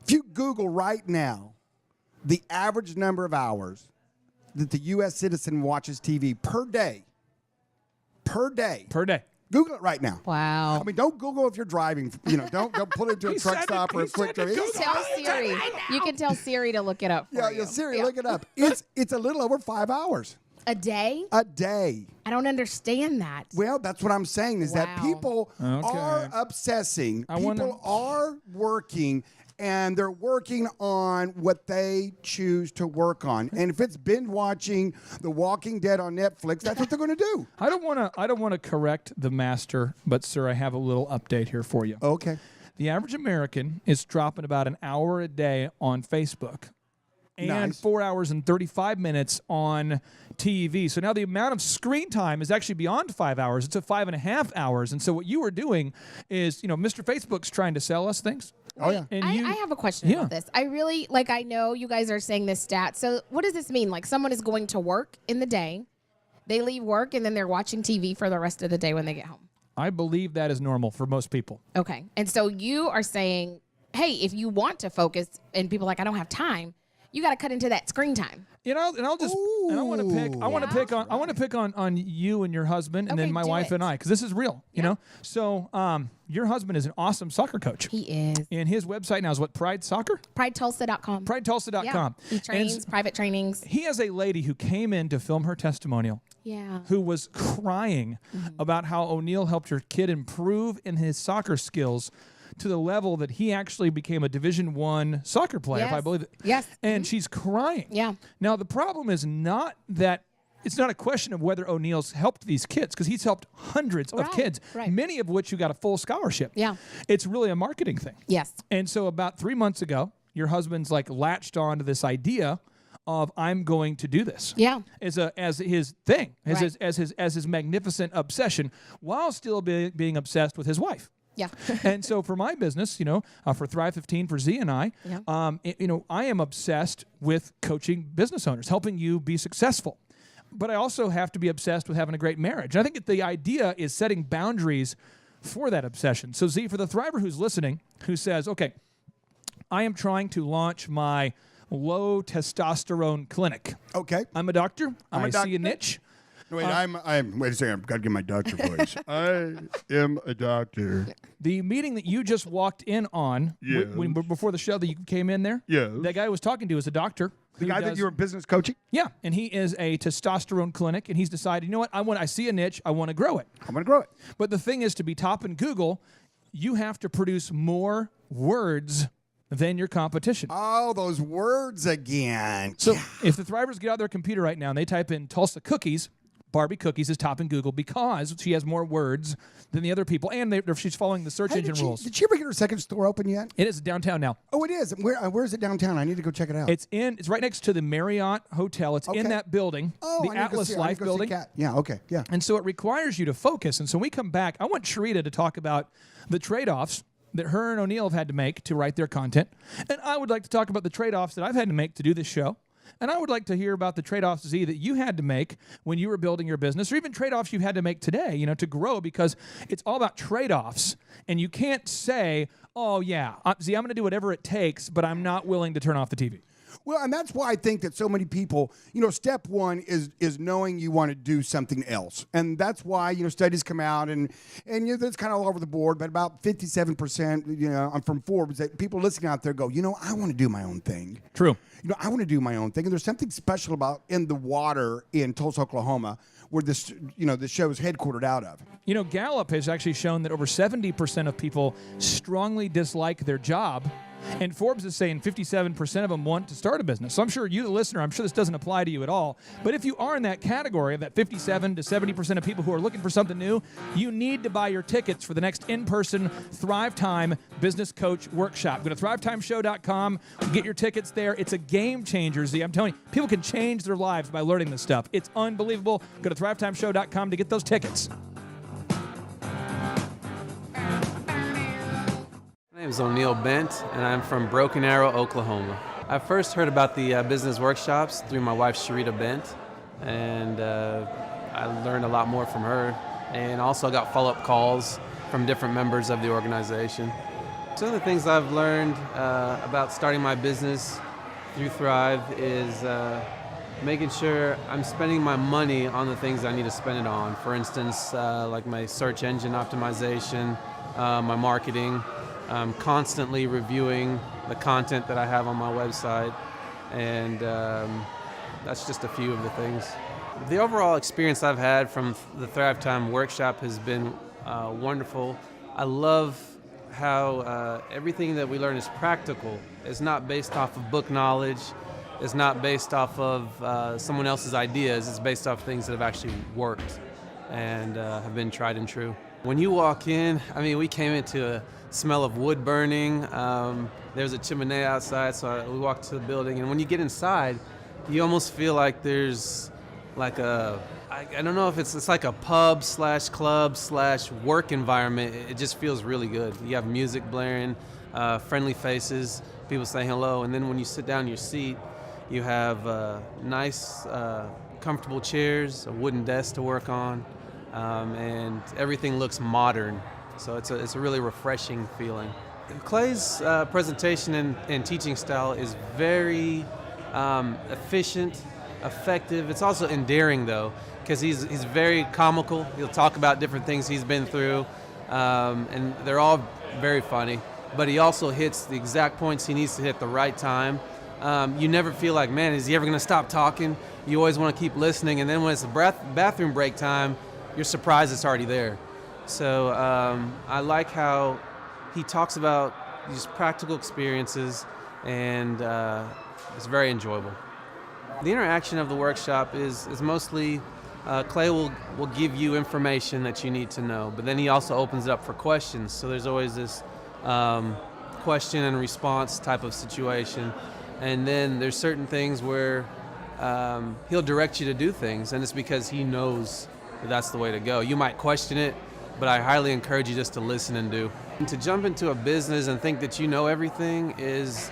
you Google right now the average number of hours that the U.S. citizen watches TV per day. Google it right now. Wow. I mean, don't Google if you're driving. Don't pull into a truck stop or a quick trip. Tell Siri. You can tell Siri to look it up for you. Yeah, Siri, look it up. It's a little over 5 hours. A day? A day. I don't understand that. Well, that's what I'm saying is that people are obsessing. People are working, and they're working on what they choose to work on. And if it's binge watching The Walking Dead on Netflix, that's what they're going to do. I don't want to correct the master, but sir, I have a little update here for you. Okay. The average American is dropping about an hour a day on Facebook. And 4 hours and 35 minutes on TV. So now the amount of screen time is actually beyond 5 hours. It's at 5.5 hours. And so what you are doing is, Mr. Facebook's trying to sell us things. Oh, yeah. And I have a question about this. I really, I know you guys are saying this stat. So what does this mean? Like someone is going to work in the day, they leave work, and then they're watching TV for the rest of the day when they get home. I believe that is normal for most people. Okay. And so you are saying, hey, if you want to focus and people are like, I don't have time, you got to cut into that screen time. And I want to pick on you and your husband, and then my wife and I, because this is real. You know. So your husband is an awesome soccer coach. He is. And his website now is what? Pride Soccer. PrideTulsa.com. PrideTulsa.com. Yeah. He trains private trainings. He has a lady who came in to film her testimonial. Yeah. Who was crying about how O'Neill helped her kid improve in his soccer skills to the level that he actually became a Division I soccer player, if I believe it. Yes. And she's crying. Yeah. Now, the problem is not that it's not a question of whether O'Neill's helped these kids, because he's helped hundreds of kids, many of which who got a full scholarship. Yeah. It's really a marketing thing. Yes. And so about 3 months ago, your husband's latched on to this idea of I'm going to do this. Yeah. As his thing, as his magnificent obsession, while still being obsessed with his wife. Yeah. And so for my business, for Thrive 15, for Z and I, I am obsessed with coaching business owners, helping you be successful. But I also have to be obsessed with having a great marriage. And I think that the idea is setting boundaries for that obsession. So Z, for the Thriver who's listening, who says, okay, I am trying to launch my low testosterone clinic. Okay. I'm a doctor. I doctor. see a niche. Wait, wait a second. I've got to get my doctor voice. I am a doctor. The meeting that you just walked in on Yes. before the show that you came in there, Yes. that guy I was talking to is a doctor. The guy that you were business coaching? Yeah, and he is a testosterone clinic, and he's decided, you know what, I see a niche, I want to grow it. I'm going to grow it. But the thing is, to be top in Google, you have to produce more words than your competition. Oh, those words again. So if the Thrivers get out their computer right now and they type in Tulsa cookies, Barbie Cookies is top in Google because she has more words than the other people, and she's following the search engine rules. Did she ever get her second store open yet? It is downtown now. Oh, it is. Where is it downtown? I need to go check it out. It's right next to the Marriott Hotel. It's in that building, the Atlas Life building. Yeah, okay, yeah. And so it requires you to focus. And so when we come back, I want Sharita to talk about the trade-offs that her and O'Neill have had to make to write their content. And I would like to talk about the trade-offs that I've had to make to do this show. And I would like to hear about the trade-offs, Z, that you had to make when you were building your business, or even trade-offs you had to make today, to grow, because it's all about trade-offs. And you can't say, oh, yeah, Z, I'm going to do whatever it takes, but I'm not willing to turn off the TV. Well, and that's why I think that so many people, step one is knowing you want to do something else. And that's why, studies come out and that's kind of all over the board, but about 57%, from Forbes, that people listening out there go, I want to do my own thing. True. I want to do my own thing. And there's something special about in the water in Tulsa, Oklahoma, where the show is headquartered out of. Gallup has actually shown that over 70% of people strongly dislike their job. And Forbes is saying 57% of them want to start a business. So I'm sure you, the listener, I'm sure this doesn't apply to you at all. But if you are in that category of that 57 to 70% of people who are looking for something new, you need to buy your tickets for the next in-person Thrivetime Business Coach Workshop. Go to thrivetimeshow.com. Get your tickets there. It's a game changer, Z. I'm telling you, people can change their lives by learning this stuff. It's unbelievable. Go to thrivetimeshow.com to get those tickets. My name is O'Neill Bent, and I'm from Broken Arrow, Oklahoma. I first heard about the business workshops through my wife, Sharita Bent, and I learned a lot more from her, and also got follow-up calls from different members of the organization. Some of the things I've learned about starting my business through Thrive is making sure I'm spending my money on the things I need to spend it on. For instance, like my search engine optimization, my marketing, constantly reviewing the content that I have on my website, and that's just a few of the things. The overall experience I've had from the Thrivetime workshop has been wonderful. I love how everything that we learn is practical. It's not based off of book knowledge. It's not based off of someone else's ideas. It's based off things that have actually worked and have been tried and true. When you walk in, we came into a smell of wood burning. There's a chimney outside, so we walked to the building. And when you get inside, you almost feel like there's like I don't know if it's like a pub / club / work environment. It just feels really good. You have music blaring, friendly faces, people saying hello. And then when you sit down in your seat, you have nice, comfortable chairs, a wooden desk to work on, and everything looks modern. So it's a really refreshing feeling. Clay's presentation and teaching style is very efficient, effective. It's also endearing, though, because he's very comical. He'll talk about different things he's been through, and they're all very funny. But he also hits the exact points he needs to hit at the right time. You never feel like, man, is he ever going to stop talking? You always want to keep listening, and then when it's the bathroom break time, you're surprised it's already there. So I like how he talks about these practical experiences, and it's very enjoyable. The interaction of the workshop is mostly Clay will give you information that you need to know, but then he also opens it up for questions. So there's always this question and response type of situation. And then there's certain things where he'll direct you to do things, and it's because he knows that that's the way to go. You might question it, but I highly encourage you just to listen and do. And to jump into a business and think that you know everything is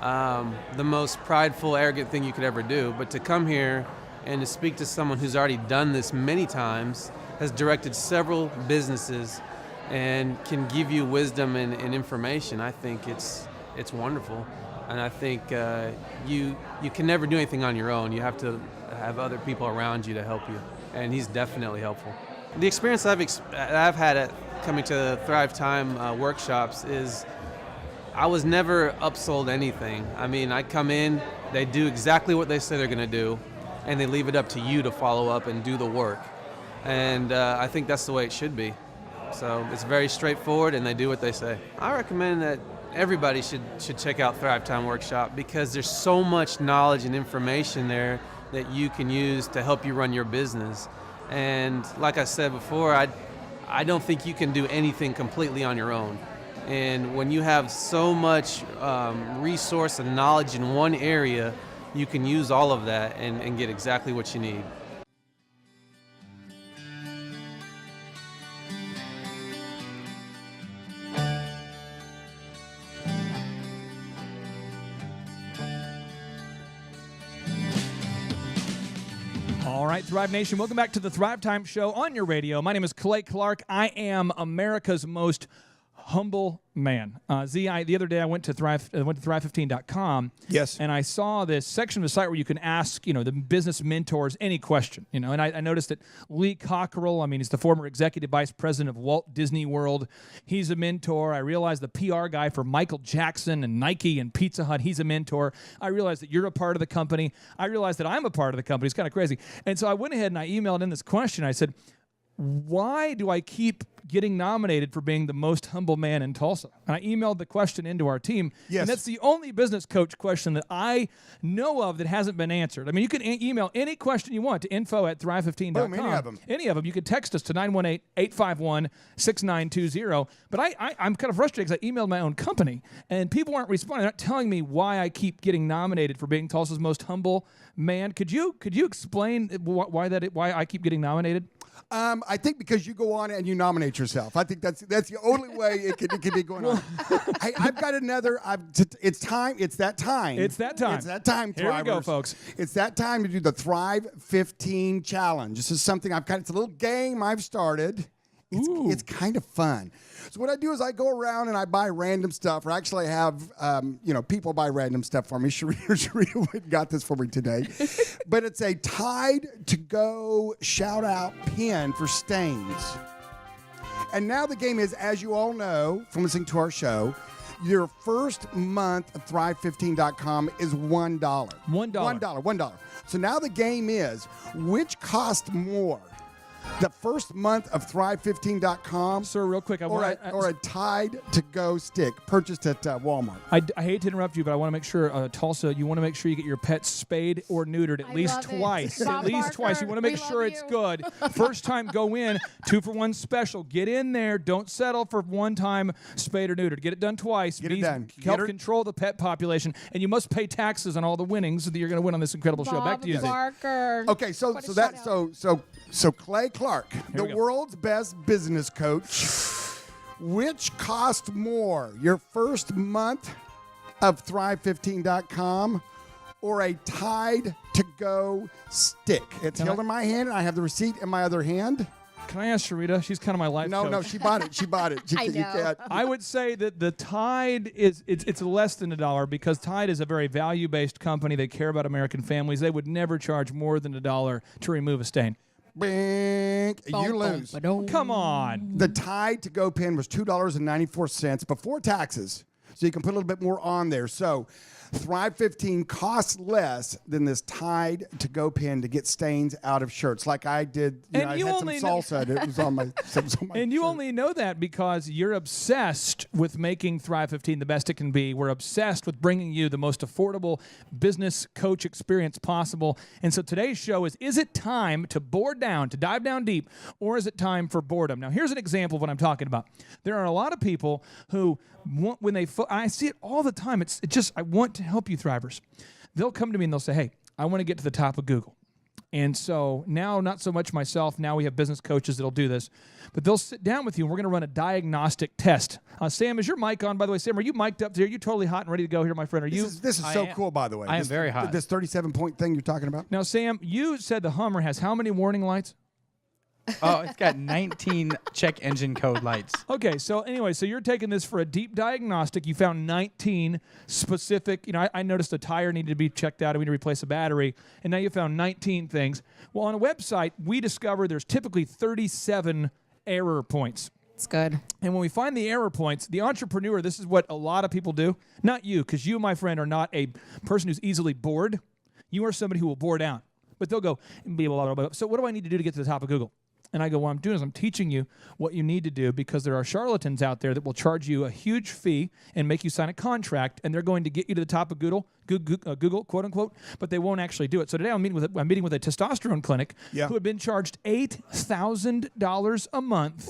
the most prideful, arrogant thing you could ever do. But to come here and to speak to someone who's already done this many times, has directed several businesses, and can give you wisdom and information, I think it's wonderful. And I think you can never do anything on your own. You have to have other people around you to help you, and he's definitely helpful. The experience I've had at coming to Thrivetime workshops is I was never upsold anything. I mean, I come in, they do exactly what they say they're going to do, and they leave it up to you to follow up and do the work. And I think that's the way it should be. So it's very straightforward, and they do what they say. I recommend that everybody should check out Thrivetime Workshop because there's so much knowledge and information there that you can use to help you run your business. And like I said before, I don't think you can do anything completely on your own. And when you have so much resource and knowledge in one area, you can use all of that and get exactly what you need. All right, Thrive Nation, welcome back to the Thrivetime Show on your radio. My name is Clay Clark. I am America's most humble man. The other day I went to Thrive15.com. Yes. And I saw this section of the site where you can ask, the business mentors any question, and I noticed that Lee Cockerell, he's the former executive vice president of Walt Disney World. He's a mentor. I realized the PR guy for Michael Jackson and Nike and Pizza Hut, he's a mentor. I realized that you're a part of the company. I realized that I'm a part of the company. It's kind of crazy. And so I went ahead and I emailed in this question. I said, why do I keep getting nominated for being the most humble man in Tulsa? And I emailed the question into our team. Yes. And that's the only business coach question that I know of that hasn't been answered. You can email any question you want to info@thrive15.com. Any of them. Any of them. You can text us to 918-851-6920. But I'm kind of frustrated because I emailed my own company, and people aren't responding. They're not telling me why I keep getting nominated for being Tulsa's most humble man. Could you explain why I keep getting nominated? I think because you go on and you nominate yourself. I think that's the only way it could be going on. I've got another. It's time. It's that time. It's that time. It's that time. Here we go, Thrivers. folks. It's that time to do the Thrive 15 challenge. This is something it's a little game I've started. It's kind of fun. So what I do is I go around and I buy random stuff, or actually I have people buy random stuff for me. Sharita got this for me today. But it's a Tide to Go shout out pin for stains. And now the game is, as you all know from listening to our show, your first month of Thrive15.com is $1. $1. So now the game is, which cost more? The first month of Thrive15.com, Sir, real quick, or a Tide to Go stick purchased at Walmart. I hate to interrupt you, but I want to make sure, Tulsa, you want to make sure you get your pet spayed or neutered at least twice. At least twice. You want to make sure it's good. First time, go in, 2-for-1 special. Get in there. Don't settle for one time spayed or neutered. Get it done twice. Get it done. Help control the pet population, and you must pay taxes on all the winnings that you're going to win on this incredible show. Back to you, Barker. Okay, so Clay Clark, the world's best business coach. Which cost more, your first month of Thrive15.com or a Tide to Go stick? It's held in my hand, and I have the receipt in my other hand. Can I ask Sharita? She's kind of my life coach. No, she bought it. I know. I would say that the Tide it's less than $1 because Tide is a very value-based company. They care about American families. They would never charge more than $1 to remove a stain. Bink. You lose. Come on. The Tide to Go pen was $2.94 before taxes. So you can put a little bit more on there. So Thrive 15 costs less than this Tide to Go pen to get stains out of shirts, like I did. I had some salsa. It was on my. And you only know that because you're obsessed with making Thrive 15 the best it can be. We're obsessed with bringing you the most affordable business coach experience possible. And so today's show is it time to dive down deep, or is it time for boredom? Now, here's an example of what I'm talking about. There are a lot of people who I see it all the time. I want to help you, Thrivers. They'll come to me and they'll say, hey, I want to get to the top of Google. And so now, not so much myself, now we have business coaches that'll do this, but they'll sit down with you and we're going to run a diagnostic test. Sam, is your mic on, by the way? Sam, are you mic'd up there? Are you totally hot and ready to go here, my friend? This is so cool, by the way. I am very hot. This 37-point thing you're talking about? Now, Sam, you said the Hummer has how many warning lights? Oh, it's got 19 check engine code lights. Okay, so anyway, so you're taking this for a deep diagnostic. You found 19 specific, I noticed a tire needed to be checked out and we need to replace a battery, and now you found 19 things. Well, on a website, we discover there's typically 37 error points. It's good. And when we find the error points, the entrepreneur, this is what a lot of people do. Not you, because you, my friend, are not a person who's easily bored. You are somebody who will bore down. But they'll go, blah, blah, blah. So what do I need to do to get to the top of Google? And I go, what I'm doing is I'm teaching you what you need to do, because there are charlatans out there that will charge you a huge fee and make you sign a contract, and they're going to get you to the top of Google, quote unquote, but they won't actually do it. So today I'm meeting with a testosterone clinic who had been charged $8,000 a month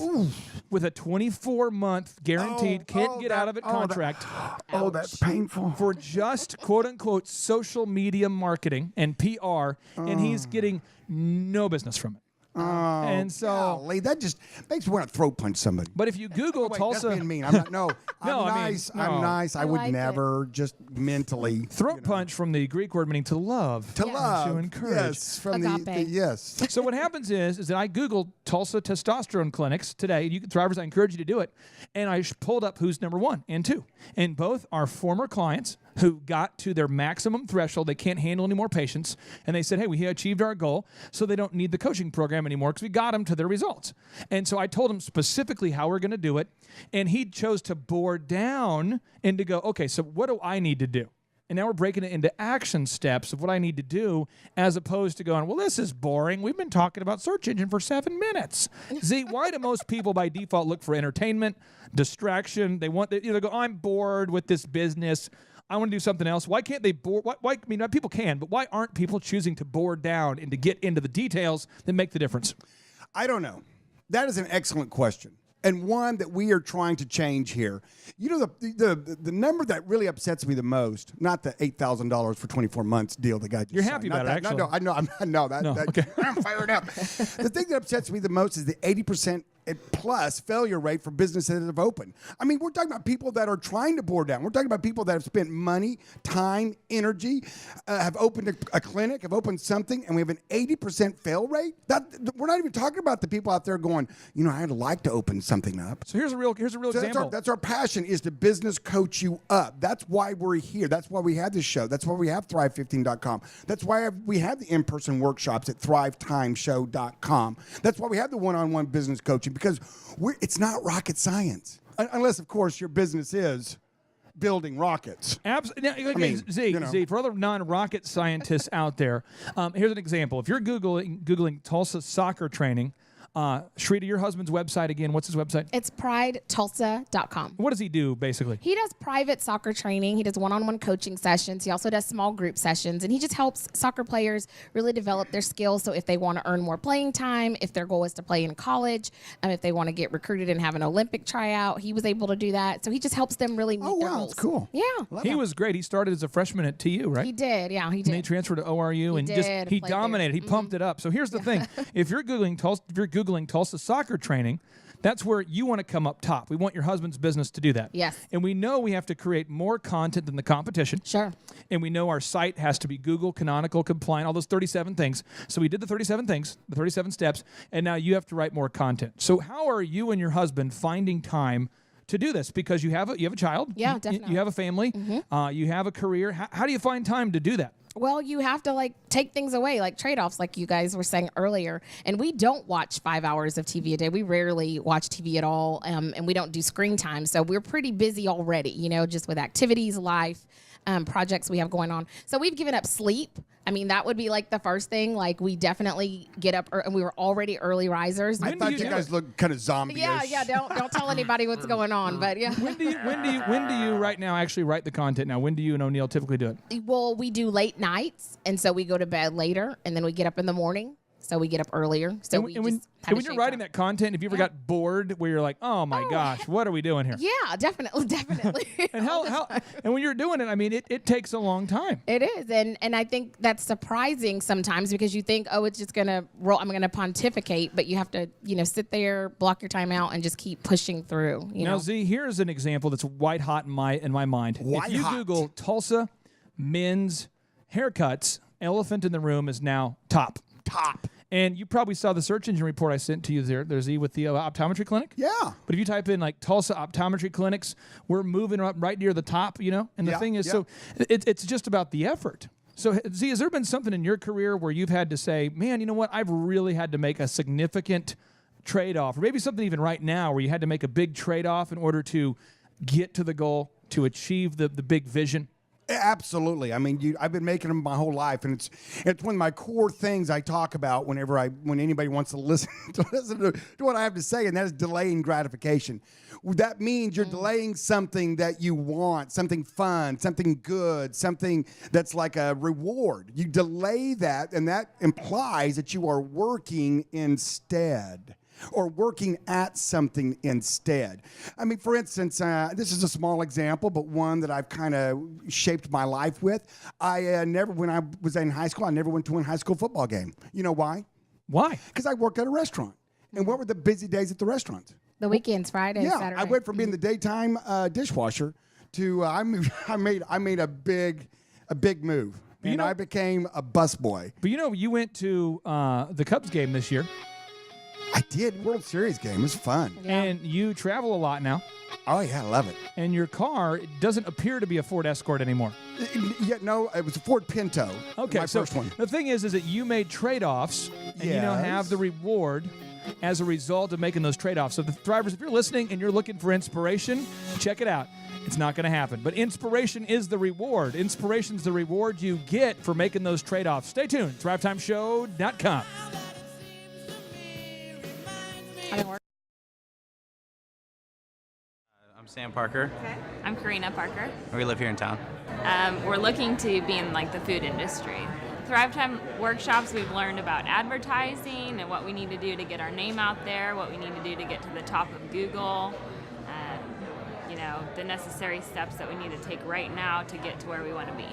with a 24-month guaranteed can't get out of it contract. That's painful. For just quote unquote social media marketing and PR, and he's getting no business from it. And so golly, that just makes me want to throat punch somebody. But if you Google Tulsa, that's being mean. I'm not. No, I'm nice. I'm nice. I would like never just mentally throat punch from the Greek word meaning to love, to love, to encourage. Yes, from Agape. yes. So what happens is that I Googled Tulsa testosterone clinics today. You Thrivers, I encourage you to do it. And I pulled up who's number 1 and 2, and both are former clients who got to their maximum threshold. They can't handle any more patients. And they said, hey, we achieved our goal, so they don't need the coaching program anymore because we got them to their results. And so I told him specifically how we're going to do it. And he chose to bore down and to go, okay, so what do I need to do? And now we're breaking it into action steps of what I need to do, as opposed to going, well, this is boring. We've been talking about search engine for 7 minutes. Z, why do most people by default look for entertainment, distraction? They either go, I'm bored with this business, I want to do something else. Why can't they bore? Why? I mean, people can, but why aren't people choosing to bore down and to get into the details that make the difference? I don't know. That is an excellent question, and one that we are trying to change here. You know, the number that really upsets me the most, not the $8,000 for 24 months deal the guy just You're signed. happy Not about it, that. actually. No, I know. Okay. I'm fired up. The thing that upsets me the most is the 80% plus failure rate for businesses that have opened. I mean, we're talking about people that are trying to bore down. We're talking about people that have spent money, time, energy, have opened a clinic, have opened something, and we have an 80% fail rate. We're not even talking about the people out there going, I'd like to open something up. So here's a real example. That's our passion, is to business coach you up. That's why we're here. That's why we have this show. That's why we have Thrive15.com. That's why we have the in-person workshops at Thrivetimeshow.com. That's why we have the one-on-one business coaching, because it's not rocket science. Unless, of course, your business is building rockets. Absolutely. Z, for other non-rocket scientists out there, here's an example. If you're Googling Tulsa soccer training, Shrita, your husband's website again, what's his website? It's pridetulsa.com. What does he do, basically? He does private soccer training. He does one-on-one coaching sessions. He also does small group sessions, and he just helps soccer players really develop their skills. So if they want to earn more playing time, if their goal is to play in college, if they want to get recruited and have an Olympic tryout, he was able to do that. So he just helps them really meet their goals. That's cool. Yeah. He was great. He started as a freshman at TU, right? He did, yeah, he did. And he transferred to ORU he dominated. He pumped it up. So here's the thing. If you're Googling Tulsa soccer training, that's where you want to come up top. We want your husband's business to do that. Yes. And we know we have to create more content than the competition. Sure. And we know our site has to be Google, canonical, compliant, all those 37 things. So we did the 37 things, the 37 steps, and now you have to write more content. So how are you and your husband finding time to do this? Because you have a child. Yeah, definitely. You have a family. You have a career. How do you find time to do that? Well, you have to take things away, like trade-offs, like you guys were saying earlier. And we don't watch 5 hours of TV a day. We rarely watch TV at all, and we don't do screen time. So we're pretty busy already, just with activities, life, projects we have going on. So we've given up sleep. I mean, that would be the first thing. We definitely get up, and we were already early risers. I thought you guys looked kind of zombie-ish. Yeah. Don't tell anybody what's going on, but yeah. When do you right now actually write the content? Now, when do you and O'Neill typically do it? Well, we do late nights, and so we go to bed later, and then we get up in the morning. So we get up earlier. So when you're writing that content, have you ever got bored where you're like, oh my gosh, what are we doing here? Yeah, definitely. And and when you're doing it, I mean, it takes a long time. It is, and I think that's surprising sometimes, because you think, it's just gonna roll. I'm gonna pontificate, but you have to, sit there, block your time out, and just keep pushing through. Now, Z, here's an example that's white hot in my mind. If you Google Tulsa men's haircuts, elephant in the room is now top. And you probably saw the search engine report I sent to you there's with the optometry clinic. Yeah. But if you type in like Tulsa optometry clinics, we're moving up right near the top, And the thing is, so it's just about the effort. So, Z, has there been something in your career where you've had to say, man, you know what? I've really had to make a significant trade-off, or maybe something even right now where you had to make a big trade-off in order to get to the goal, to achieve the big vision? Absolutely. I mean, I've been making them my whole life, and it's one of my core things I talk about when anybody wants to listen to what I have to say, and that is delaying gratification. That means you're delaying something that you want, something fun, something good, something that's like a reward. You delay that, and that implies that you are working instead, or working at something instead. I mean, for instance, this is a small example, but one that I've kind of shaped my life with. When I was in high school, I never went to a high school football game. You know why? Why? Because I worked at a restaurant. And what were the busy days at the restaurant? The weekends, Friday, Saturday. I went from being the daytime dishwasher to I made a big move. And I became a busboy. But you went to the Cubs game this year. I did. World Series game. It was fun. Yeah. And you travel a lot now. Oh, yeah, I love it. And your car doesn't appear to be a Ford Escort anymore. Yeah, no, it was a Ford Pinto. Okay, my first one. The thing is that you made trade-offs, and you now have the reward as a result of making those trade-offs. So the Thrivers, if you're listening and you're looking for inspiration, check it out. It's not going to happen. But inspiration is the reward. Inspiration is the reward you get for making those trade-offs. Stay tuned. ThriveTimeShow.com. I'm Sam Parker. Okay. I'm Karina Parker. We live here in town. We're looking to be in the food industry. Thrivetime workshops, we've learned about advertising and what we need to do to get our name out there, what we need to do to get to the top of Google, the necessary steps that we need to take right now to get to where we want to be.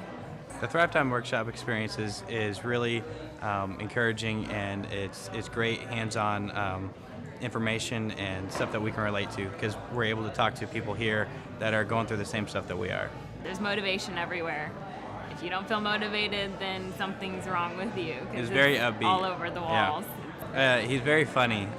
The Thrivetime workshop experience is really encouraging, and it's great hands-on information and stuff that we can relate to, because we're able to talk to people here that are going through the same stuff that we are. There's motivation everywhere. If you don't feel motivated, then something's wrong with you. He's very upbeat. All over the walls. Yeah. He's very funny,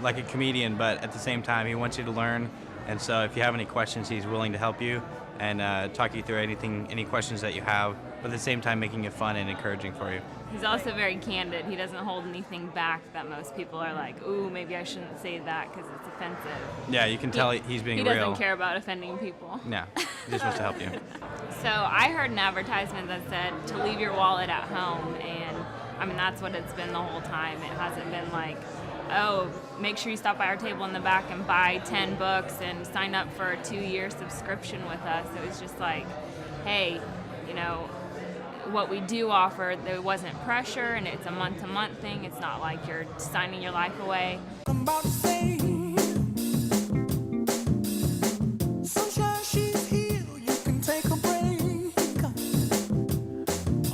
like a comedian, but at the same time, he wants you to learn. And so if you have any questions, he's willing to help you and talk you through any questions that you have, but at the same time making it fun and encouraging for you. He's also very candid. He doesn't hold anything back that most people are like, ooh, maybe I shouldn't say that because it's offensive. Yeah, you can tell he's being real. He doesn't care about offending people. Yeah, he just wants to help you. So I heard an advertisement that said to leave your wallet at home, and I mean, that's what it's been the whole time. It hasn't been like, oh, make sure you stop by our table in the back and buy 10 books and sign up for a 2-year subscription with us. It was just like, hey, what we do offer, there wasn't pressure, and it's a month-to-month thing. It's not like you're signing your life away. I'm about to say, sunshine, she's here, you can take a break.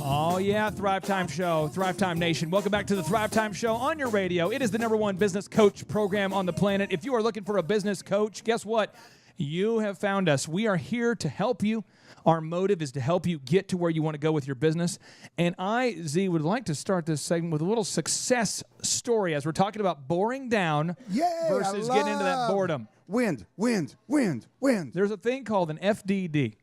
Oh, yeah, Thrivetime Show, Thrivetime Nation. Welcome back to the Thrivetime Show on your radio. It is the #1 business coach program on the planet. If you are looking for a business coach, guess what? You have found us. We are here to help you. Our motive is to help you get to where you want to go with your business. And I, Z, would like to start this segment with a little success story as we're talking about boring down versus getting into that boredom. Wind. There's a thing called an FDD.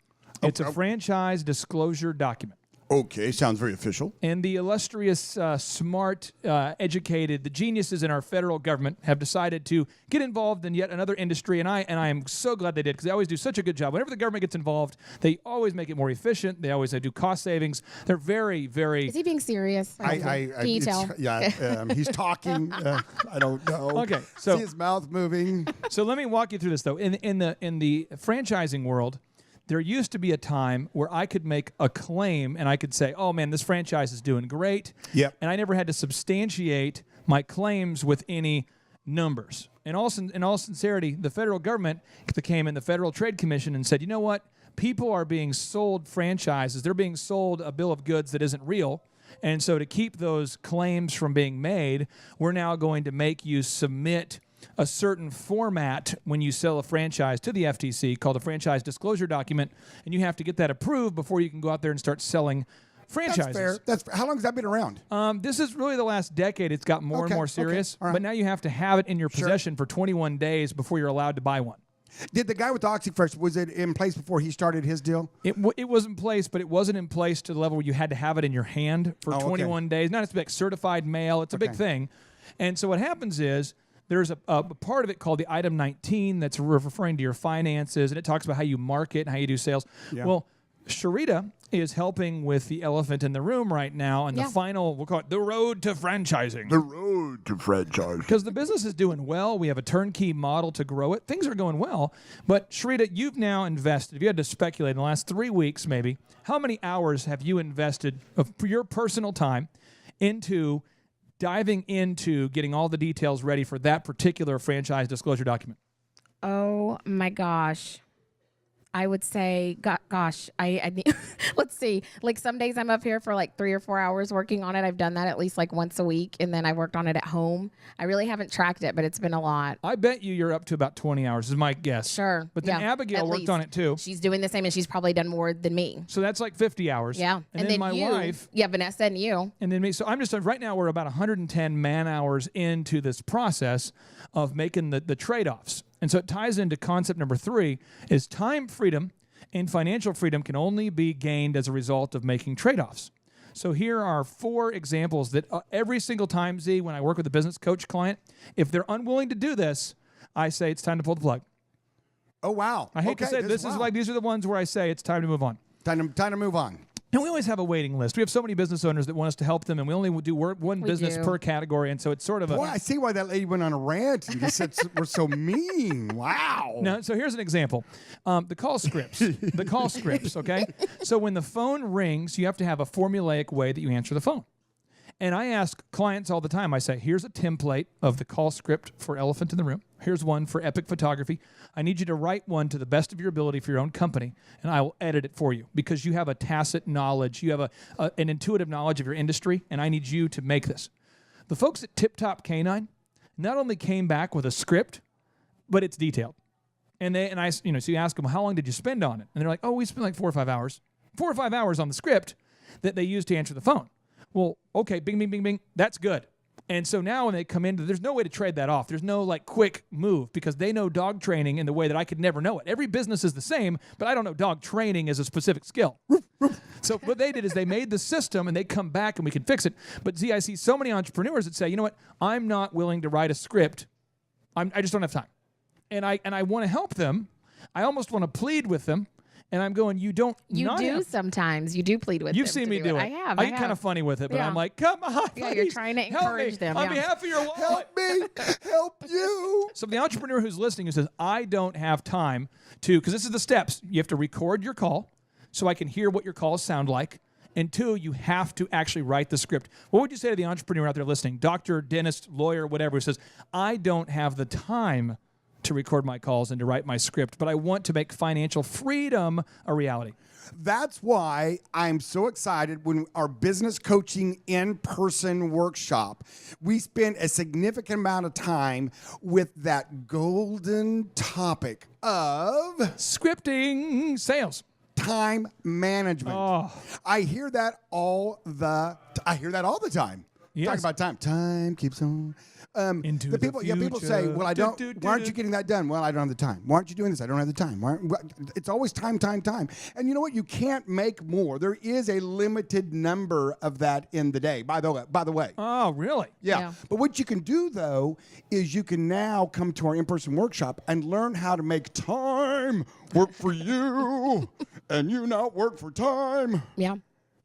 It's a franchise disclosure document. Okay, sounds very official. And the illustrious, smart, educated, the geniuses in our federal government have decided to get involved in yet another industry, and I am so glad they did, because they always do such a good job. Whenever the government gets involved, they always make it more efficient. They always do cost savings. They're very, very... Is he being serious? Can you tell? Yeah, he's talking. I don't know. Okay, so see his mouth moving. So let me walk you through this, though. In the franchising world, there used to be a time where I could make a claim and I could say, oh, man, this franchise is doing great. Yep. And I never had to substantiate my claims with any numbers. In all sincerity, the federal government came in, the Federal Trade Commission, and said, you know what? People are being sold franchises. They're being sold a bill of goods that isn't real. And so to keep those claims from being made, we're now going to make you submit a certain format when you sell a franchise to the FTC called a franchise disclosure document, and you have to get that approved before you can go out there and start selling franchises. That's fair. How long has that been around? This is really the last decade. It's got more and more serious. All right. But now you have to have it in your possession for 21 days before you're allowed to buy one. Did the guy with the OxyFresh, was it in place before he started his deal? It was in place, but it wasn't in place to the level where you had to have it in your hand for 21 days. Not as like certified mail. It's a big thing. And so what happens is there's a part of it called the item 19 that's referring to your finances, and it talks about how you market and how you do sales. Yeah. Well, Sharita is helping with the elephant in the room right now, and the final, we'll call it the road to franchising. The road to franchising. Because the business is doing well. We have a turnkey model to grow it. Things are going well. But Sharita, you've now invested, if you had to speculate in the last 3 weeks maybe, how many hours have you invested of your personal time into diving into getting all the details ready for that particular franchise disclosure document? Oh, my gosh. I would say, gosh, I let's see. Like some days I'm up here for like 3 or 4 hours working on it. I've done that at least like once a week, and then I worked on it at home. I really haven't tracked it, but it's been a lot. I bet you're up to about 20 hours is my guess. Sure. But then Abigail worked on it too. She's doing the same, and she's probably done more than me. So that's like 50 hours. Yeah. And then my wife. Yeah, Vanessa and you. And then me. So I'm just, right now we're about 110 man hours into this process of making the trade-offs. And so it ties into concept number 3 is time freedom and financial freedom can only be gained as a result of making trade-offs. So here are 4 examples that every single time, Z, when I work with a business coach client, if they're unwilling to do this, I say it's time to pull the plug. Oh, wow. I hate to say this is like, these are the ones where I say it's time to move on. Time to move on. And we always have a waiting list. We have so many business owners that want us to help them, and we only do one business per category, and so it's sort of Boy, I see why that lady went on a rant and just said we're so mean. Wow. Now, so here's an example. The call scripts. The call scripts, okay? So when the phone rings, you have to have a formulaic way that you answer the phone. And I ask clients all the time, I say, here's a template of the call script for Elephant in the Room. Here's one for Epic Photography. I need you to write one to the best of your ability for your own company, and I will edit it for you because you have a tacit knowledge. You have an intuitive knowledge of your industry, and I need you to make this. The folks at Tip Top Canine not only came back with a script, but it's detailed. So you ask them, how long did you spend on it? And they're like, oh, we spent like 4 or 5 hours. 4 or 5 hours on the script that they used to answer the phone. Well, okay, bing, bing, bing, bing. That's good. And so now when they come in, there's no way to trade that off. There's no like quick move because they know dog training in the way that I could never know it. Every business is the same, but I don't know dog training as a specific skill. So what they did is they made the system and they come back and we can fix it. But Z, I see so many entrepreneurs that say, you know what? I'm not willing to write a script. I just don't have time. And I want to help them. I almost want to plead with them. And I'm going, you do sometimes. You do plead with them. You've seen me do it. I have. I get kind of funny with it, but I'm like, come on. Yeah, you're trying to encourage them. On behalf of your wallet. Help me. Help you. So the entrepreneur who's listening who says, I don't have time to, because this is the steps. You have to record your call so I can hear what your calls sound like. And 2, you have to actually write the script. What would you say to the entrepreneur out there listening, doctor, dentist, lawyer, whatever, who says, I don't have the time to record my calls and to write my script, but I want to make financial freedom a reality? That's why I'm so excited when our business coaching in-person workshop, we spend a significant amount of time with that golden topic of scripting sales. Time management. Oh. I hear that all the time. Yes. Talking about time. Time keeps on. People say, well, why aren't you getting that done? Well, I don't have the time. Why aren't you doing this? I don't have the time. It's always time. And you know what? You can't make more. There is a limited number of that in the day, by the way. Oh, really? Yeah. But what you can do, though, is you can now come to our in-person workshop and learn how to make time work for you and you not work for time. Yeah.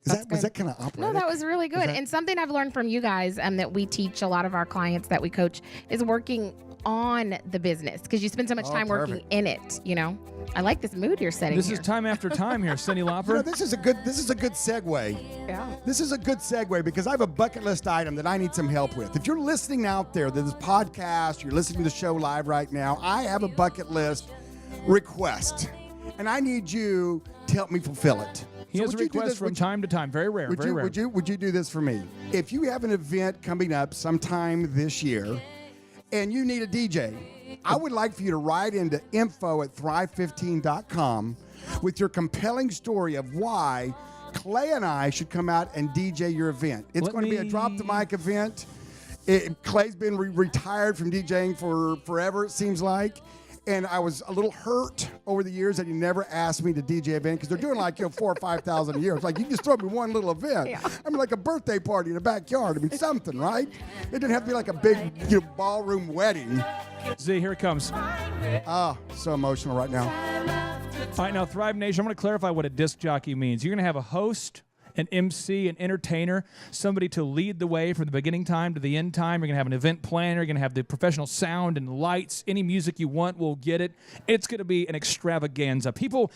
Was that kind of operatic? No, that was really good. And something I've learned from you guys that we teach a lot of our clients that we coach is working on the business because you spend so much time working in it, you know. I like this mood you're setting This here. is time after time here, Cindy Lauper. You know, this is a good segue. Yeah. This is a good segue because I have a bucket list item that I need some help with. If you're listening out there to this podcast, you're listening to the show live right now, I have a bucket list request. And I need you to help me fulfill it. He has requests from time to time. Very rare. Very rare. Would you do this for me? If you have an event coming up sometime this year and you need a DJ, I would like for you to write into info@thrive15.com with your compelling story of why Clay and I should come out and DJ your event. It's going to be a drop the mic event. Clay's been retired from DJing for forever, it seems like. And I was a little hurt over the years that he never asked me to DJ event because they're doing like 4,000 or 5,000 a year. It's like you just throw me one little event. Yeah. I mean, like a birthday party in the backyard. I mean, something, right? It didn't have to be like a big ballroom wedding. Z, here it comes. So emotional right now. All right, now Thrive Nation, I'm going to clarify what a disc jockey means. You're going to have a host, an MC, an entertainer, somebody to lead the way from the beginning time to the end time. You're going to have an event planner. You're going to have the professional sound and lights. Any music you want, we'll get it. It's going to be an extravaganza. People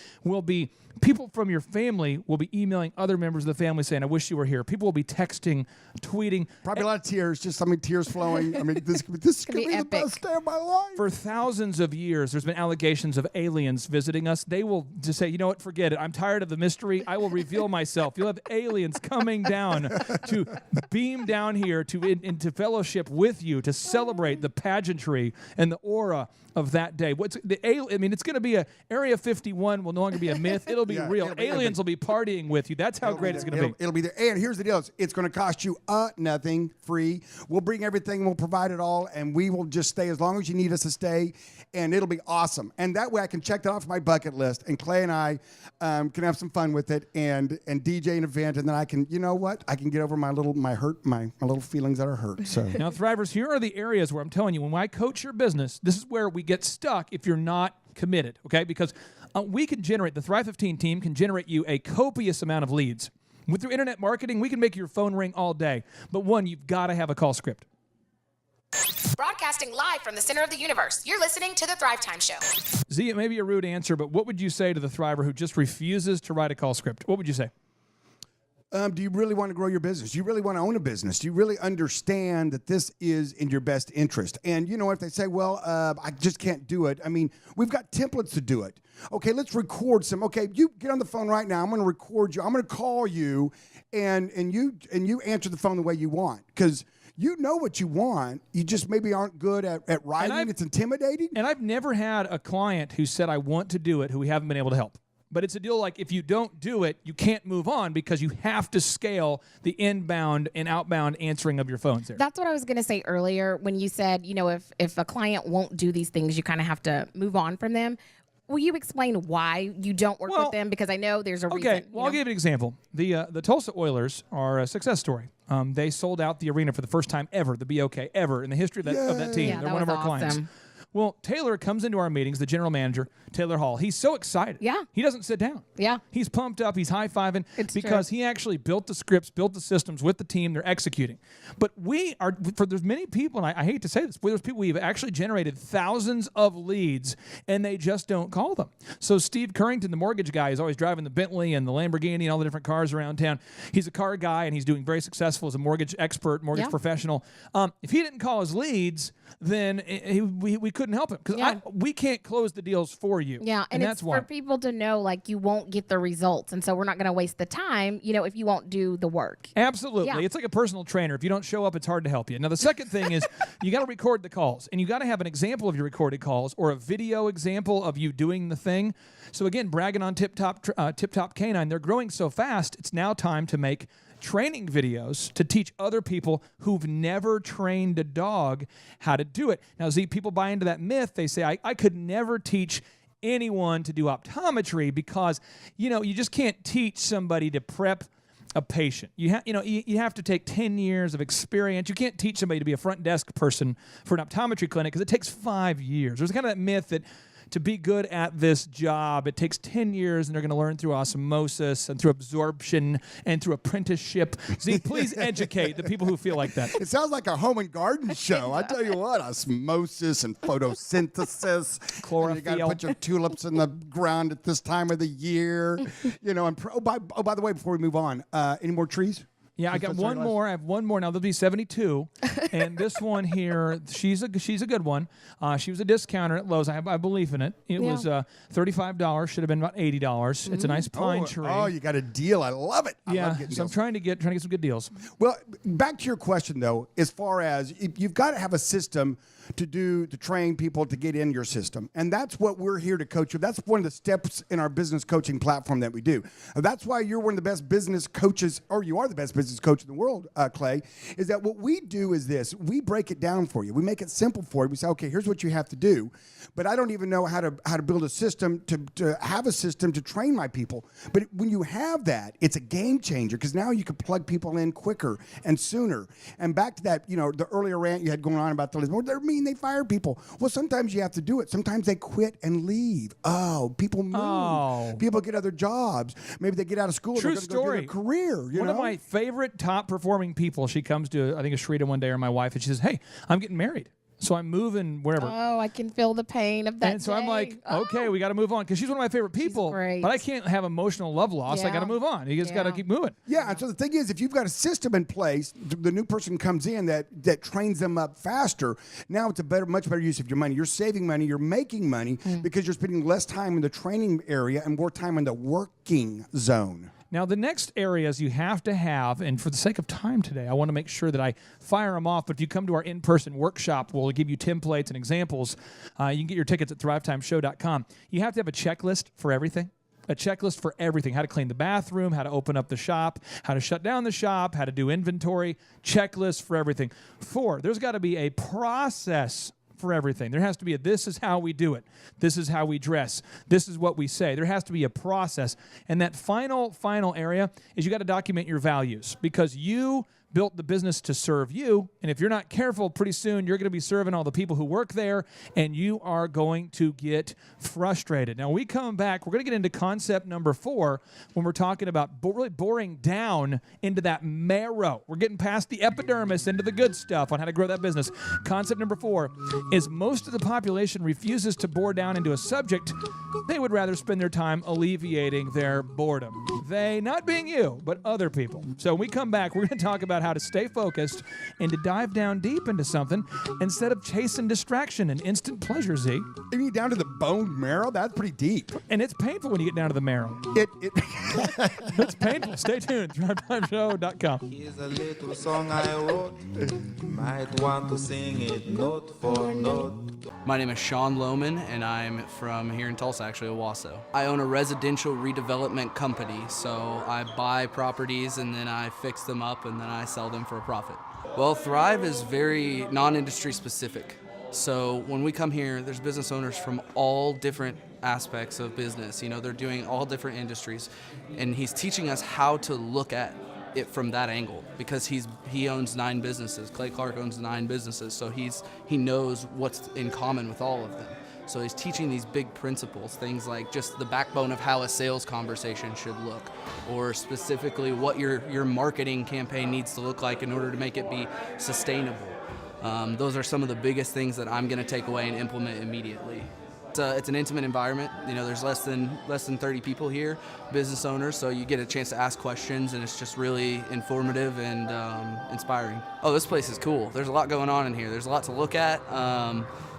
from your family will be emailing other members of the family saying, I wish you were here. People will be texting, tweeting. Probably a lot of tears, tears flowing. I mean, this could be the best day of my life. For thousands of years, there's been allegations of aliens visiting us. They will just say, you know what, forget it. I'm tired of the mystery. I will reveal myself. You'll have aliens coming down to beam down here into fellowship with you to celebrate the pageantry and the aura of that day. It's going to be Area 51 will no longer be a myth. It'll be real. Aliens will be partying with you. That's how great it's going to be. It'll be there. And here's the deal. It's going to cost you nothing, free. We'll bring everything. We'll provide it all. And we will just stay as long as you need us to stay. And it'll be awesome. And that way I can check that off my bucket list. And Clay and I can have some fun with it and DJ an event. And then I can, you know what? I can get over my little feelings that are hurt. So now, Thrivers, here are the areas where I'm telling you, when I coach your business, this is where we get stuck if you're not committed, okay? Because we can generate, the Thrive 15 team can generate you a copious amount of leads. Through internet marketing, we can make your phone ring all day. But one, you've got to have a call script. Broadcasting live from the center of the universe, you're listening to the Thrivetime Show. Z, it may be a rude answer, but what would you say to the Thriver who just refuses to write a call script? What would you say? Do you really want to grow your business? Do you really want to own a business? Do you really understand that this is in your best interest? And you know, if they say, well, I just can't do it. I mean, we've got templates to do it. Okay, let's record some. Okay, you get on the phone right now. I'm going to record you. I'm going to call you, and you answer the phone the way you want because you know what you want. You just maybe aren't good at writing. It's intimidating. And I've never had a client who said, I want to do it, who we haven't been able to help. But it's a deal like if you don't do it, you can't move on because you have to scale the inbound and outbound answering of your phones there. That's what I was going to say earlier when you said, you know, if a client won't do these things, you kind of have to move on from them. Will you explain why you don't work with them? Because I know there's a reason. Okay, I'll give you an example. The Tulsa Oilers are a success story. They sold out the arena for the first time ever, the BOK, ever in the history of that team. Yeah, They're one of our clients. Well, Taylor comes into our meetings, the general manager, Taylor Hall. He's so excited. Yeah. He doesn't sit down. Yeah. He's pumped up. He's high-fiving because he actually built the scripts, built the systems with the team. They're executing. But there's many people, and I hate to say this, but there's people we've actually generated thousands of leads, and they just don't call them. So Steve Currington, the mortgage guy, is always driving the Bentley and the Lamborghini and all the different cars around town. He's a car guy, and he's doing very successful as a mortgage expert, mortgage professional. If he didn't call his leads, then we couldn't help him because we can't close the deals for you. Yeah, and that's why. For people to know, like, you won't get the results, and so we're not going to waste the time, you know, if you won't do the work. Absolutely. Yeah. It's like a personal trainer. If you don't show up, it's hard to help you. Now, the second thing is you got to record the calls, and you got to have an example of your recorded calls or a video example of you doing the thing. So, again, bragging on Tip Top Canine, they're growing so fast, it's now time to make training videos to teach other people who've never trained a dog how to do it. Now, Z, people buy into that myth. They say, I could never teach anyone to do optometry because, you know, you just can't teach somebody to prep a patient. You have to take 10 years of experience. You can't teach somebody to be a front desk person for an optometry clinic because it takes 5 years. There's kind of that myth that to be good at this job, it takes 10 years, and they're going to learn through osmosis and through absorption and through apprenticeship. Z, please educate the people who feel like that. It sounds like a home and garden show. I tell you what, osmosis and photosynthesis. Chlorophyll. And you got to put your tulips in the ground at this time of the year. You know, and by the way, before we move on, any more trees? Yeah, I got one more. I have one more. Now, there'll be 72. And this one here, she's a good one. She was a discounter at Lowe's. I believe in it. It was $35. Should have been about $80. It's a nice pine tree. Oh, you got a deal. I love it. I love so deals. I'm trying to get some good deals. Well, back to your question, though, as far as you've got to have a system to train people to get in your system. And that's what we're here to coach you. That's one of the steps in our business coaching platform that we do. That's why you're one of the best business coaches, or you are the best business coach in the world, Clay, is that what we do is this. We break it down for you. We make it simple for you. We say, okay, here's what you have to do. But I don't even know how to build a system to have a system to train my people. But when you have that, it's a game changer because now you can plug people in quicker and sooner. And back to that, the earlier rant you had going on about the list. Well, they're mean, they fire people. Well, sometimes you have to do it. Sometimes they quit and leave. Oh, people move. Oh. People get other jobs. Maybe they get out of school. True they're story. Go get a career. One of my favorite top performing people, she comes to, I think it's Sharita one day, or my wife, and she says, hey, I'm getting married. So I'm moving wherever. Oh, I can feel the pain of that. And so I'm like, okay, we got to move on because she's one of my favorite people. She's great. But I can't have emotional love loss. I got to move on. You just got to keep moving. Yeah. And so the thing is, if you've got a system in place, the new person comes in that trains them up faster. Now it's a much better use of your money. You're saving money. You're making money because you're spending less time in the training area and more time in the working zone. Now, the next areas you have to have, and for the sake of time today, I want to make sure that I fire them off. But if you come to our in-person workshop, we'll give you templates and examples. You can get your tickets at thrivetimeshow.com. You have to have a checklist for everything. A checklist for everything. How to clean the bathroom, how to open up the shop, how to shut down the shop, how to do inventory. Checklist for everything. 4, there's got to be a process for everything. There has to be this is how we do it. This is how we dress. This is what we say. There has to be a process. And that final area is you got to document your values because you built the business to serve you. And if you're not careful, pretty soon you're going to be serving all the people who work there and you are going to get frustrated. Now, when we come back, we're going to get into concept number 4 when we're talking about really boring down into that marrow. We're getting past the epidermis into the good stuff on how to grow that business. Concept number 4 is most of the population refuses to bore down into a subject. They would rather spend their time alleviating their boredom. They, not being you, but other people. So when we come back, we're going to talk about how to stay focused and to dive down deep into something instead of chasing distraction and instant pleasure, Z. You mean down to the bone marrow? That's pretty deep. And it's painful when you get down to the marrow. It's painful. Stay tuned. Thrivetimeshow.com. Here's a little song I wrote. Might want to sing it note for note. My name is Sean Lohman, and I'm from here in Tulsa, actually, Owasso. I own a residential redevelopment company, so I buy properties and then I fix them up and then I sell them for a profit. Well, Thrive is very non-industry specific. So when we come here, there's business owners from all different aspects of business. They're doing all different industries, and he's teaching us how to look at it from that angle because he owns 9 businesses. Clay Clark owns 9 businesses, so he knows what's in common with all of them. So he's teaching these big principles, things like just the backbone of how a sales conversation should look, or specifically what your marketing campaign needs to look like in order to make it be sustainable. Those are some of the biggest things that I'm going to take away and implement immediately. It's an intimate environment. There's less than 30 people here, business owners, so you get a chance to ask questions, and it's just really informative and inspiring. Oh, this place is cool. There's a lot going on in here. There's a lot to look at.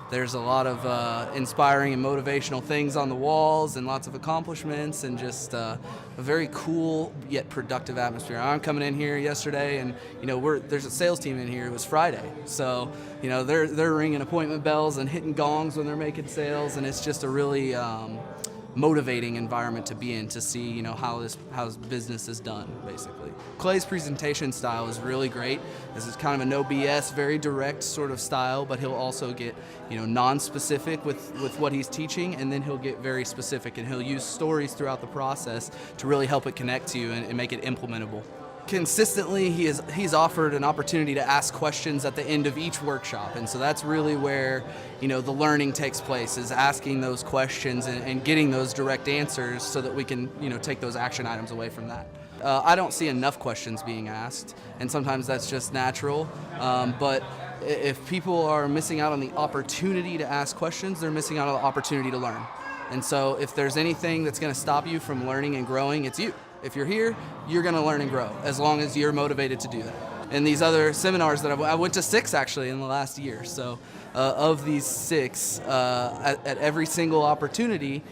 There's a lot of inspiring and motivational things on the walls and lots of accomplishments and just a very cool yet productive atmosphere. I'm coming in here yesterday and, there's a sales team in here. It was Friday. So, they're ringing appointment bells and hitting gongs when they're making sales, and it's just a really motivating environment to be in to see, how business is done, basically. Clay's presentation style is really great. This is kind of a no BS, very direct sort of style, but he'll also get, non-specific with what he's teaching, and then he'll get very specific, and he'll use stories throughout the process to really help it connect to you and make it implementable. Consistently, he's offered an opportunity to ask questions at the end of each workshop, and so that's really where the learning takes place, is asking those questions and getting those direct answers so that we can take those action items away from that. I don't see enough questions being asked, and sometimes that's just natural, but if people are missing out on the opportunity to ask questions, they're missing out on the opportunity to learn. And so if there's anything that's going to stop you from learning and growing, it's you. If you're here, you're going to learn and grow as long as you're motivated to do that. And these other seminars that I went to 6 actually in the last year. So of these 6, at every single opportunity,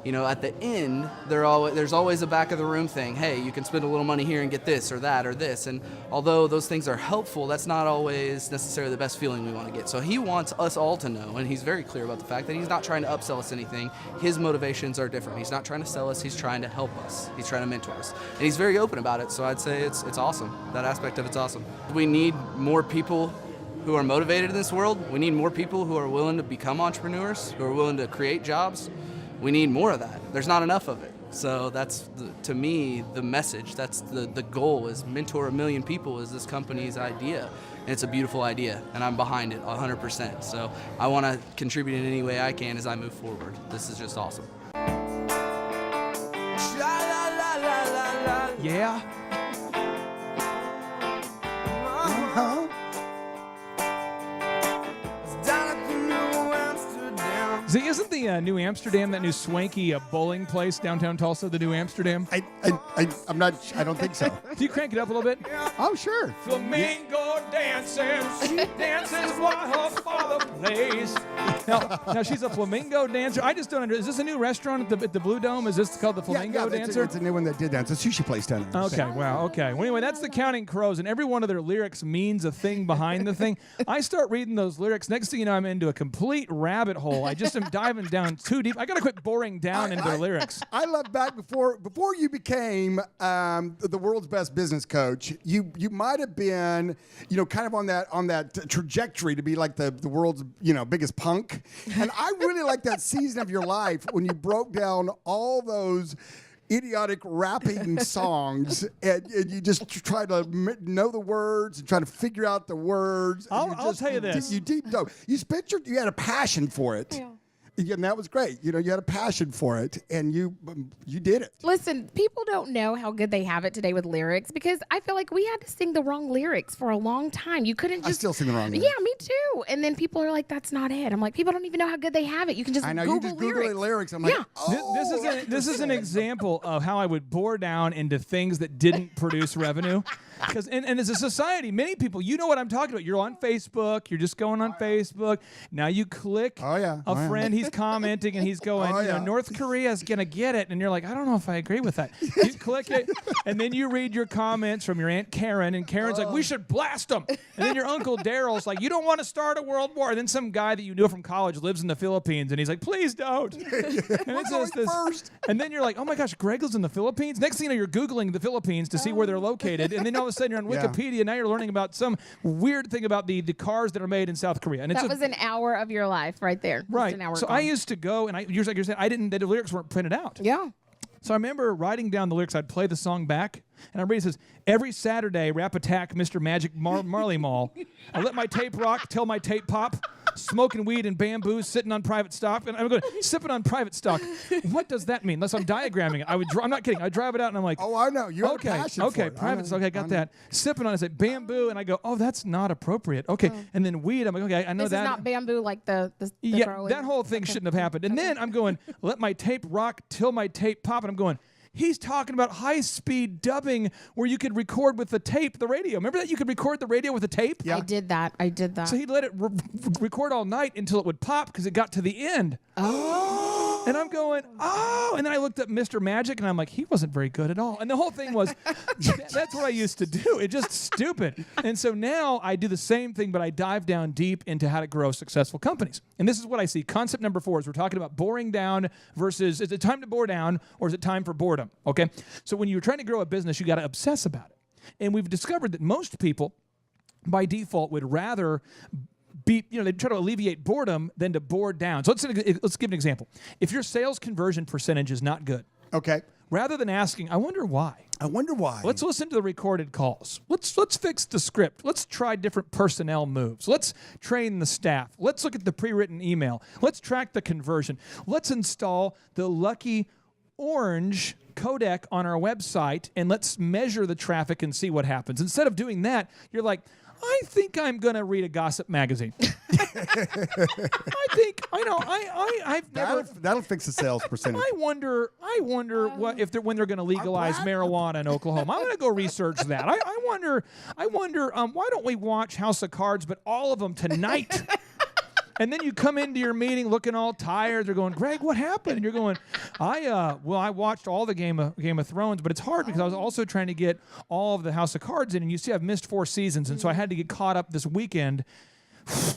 at the end, there's always a back of the room thing. Hey, you can spend a little money here and get this or that or this. And although those things are helpful, that's not always necessarily the best feeling we want to get. So he wants us all to know, and he's very clear about the fact that he's not trying to upsell us anything. His motivations are different. He's not trying to sell us. He's trying to help us. He's trying to mentor us. And he's very open about it. So I'd say it's awesome. That aspect of it's awesome. We need more people who are motivated in this world. We need more people who are willing to become entrepreneurs, who are willing to create jobs. We need more of that. There's not enough of it. So that's, to me, the message. That's the goal, is mentor 1 million people is this company's idea. And it's a beautiful idea, and I'm behind it 100%. So I want to contribute in any way I can as I move forward. This is just awesome. Yeah. Huh? See, isn't the New Amsterdam that new swanky bowling place downtown Tulsa, the New Amsterdam? I'm not. I don't think so. Do you crank it up a little bit? Oh, sure. Flamingo dancing, she dances while her father plays. Now she's a flamingo dancer. I just don't understand. Is this a new restaurant at the Blue Dome? Is this called the Flamingo Dancer? It's a new one that did dance. It's a sushi place down there. Okay, wow, okay. Well, anyway, that's the Counting Crows, and every one of their lyrics means a thing behind the thing. I start reading those lyrics. Next thing you know, I'm into a complete rabbit hole. I just am diving down too deep. I got to quit boring down into their lyrics. I love back before you became the world's best business coach. You might have been, kind of on that trajectory to be like the world's biggest punk. And I really like that season of your life when you broke down all those idiotic rapping songs and you just try to know the words and try to figure out the words. I'll tell you this. You deep dove. You had a passion for it. Yeah. And that was great. You had a passion for it, and you did it. Listen, people don't know how good they have it today with lyrics because I feel like we had to sing the wrong lyrics for a long time. You couldn't just... I still sing the wrong lyrics. Yeah, me too. And then people are like, that's not it. I'm like, people don't even know how good they have it. You can just Google lyrics. Google lyrics. I'm like, This is an example of how I would bore down into things that didn't produce revenue. Because and as a society, many people, you know what I'm talking about. You're on Facebook. You're just going on Facebook. Now you click a friend. He's commenting and he's going, North Korea's going to get it. And you're like, I don't know if I agree with that. You click it, and then you read your comments from your Aunt Karen. And Karen's like, we should blast them. And then your Uncle Daryl's like, you don't want to start a world war. And then some guy that you knew from college lives in the Philippines. And he's like, please don't. And it's just this. First. And then you're like, oh my gosh, Greg lives in the Philippines? Next thing you know, you're Googling the Philippines to see where they're located. And then all of a sudden you're on Wikipedia. Now you're learning about some weird thing about the cars that are made in South Korea. And that was an hour of your life right there. Right. An hour so gone. I used to go, and like you're saying, the lyrics weren't printed out. Yeah. So I remember writing down the lyrics. I'd play the song back, and I read it says, every Saturday, rap attack, Mr. Magic Marley Mall. I let my tape rock till my tape pop. Smoking weed and bamboo, sitting on private stock. And I'm going, sipping on private stock. What does that mean? Unless I'm diagramming it. I'm not kidding. I drive it out and I'm like, oh, I know. You have a passion for it. Private stock. Okay, I got that. Sipping on it, I say bamboo, and I go, oh, that's not appropriate. Okay, and then weed. I'm like, okay, I know this that. This is not bamboo like the that whole thing shouldn't have happened. And then I'm going, let my tape rock till my tape pop. And I'm going, he's talking about high-speed dubbing where you could record with the tape, the radio. Remember that you could record the radio with a tape? Yeah. I did that. So he'd let it record all night until it would pop because it got to the end. Oh. And I'm going, oh. And then I looked up Mr. Magic, and I'm like, he wasn't very good at all. And the whole thing was, that's what I used to do. It's just stupid. And so now I do the same thing, but I dive down deep into how to grow successful companies. And this is what I see. Concept number 4 is we're talking about boring down versus, is it time to bore down or is it time for boredom? Okay? So when you're trying to grow a business, you got to obsess about it. And we've discovered that most people, by default, would rather they try to alleviate boredom than to bore down. So let's give an example. If your sales conversion percentage is not good, okay, rather than asking, I wonder why. Let's listen to the recorded calls. Let's fix the script. Let's try different personnel moves. Let's train the staff. Let's look at the pre-written email. Let's track the conversion. Let's install the lucky orange codec on our website and let's measure the traffic and see what happens. Instead of doing that, you're like, I think I'm going to read a gossip magazine. I've never. That'll fix the sales percentage. I wonder what if when they're going to legalize marijuana in Oklahoma. I'm going to go research that. I wonder. Why don't we watch House of Cards, but all of them tonight? And then you come into your meeting looking all tired. They're going, Greg, what happened? And you're going, I watched all the Game of Thrones, but it's hard because I was also trying to get all of the House of Cards in, and you see I've missed 4 seasons, and so I had to get caught up this weekend.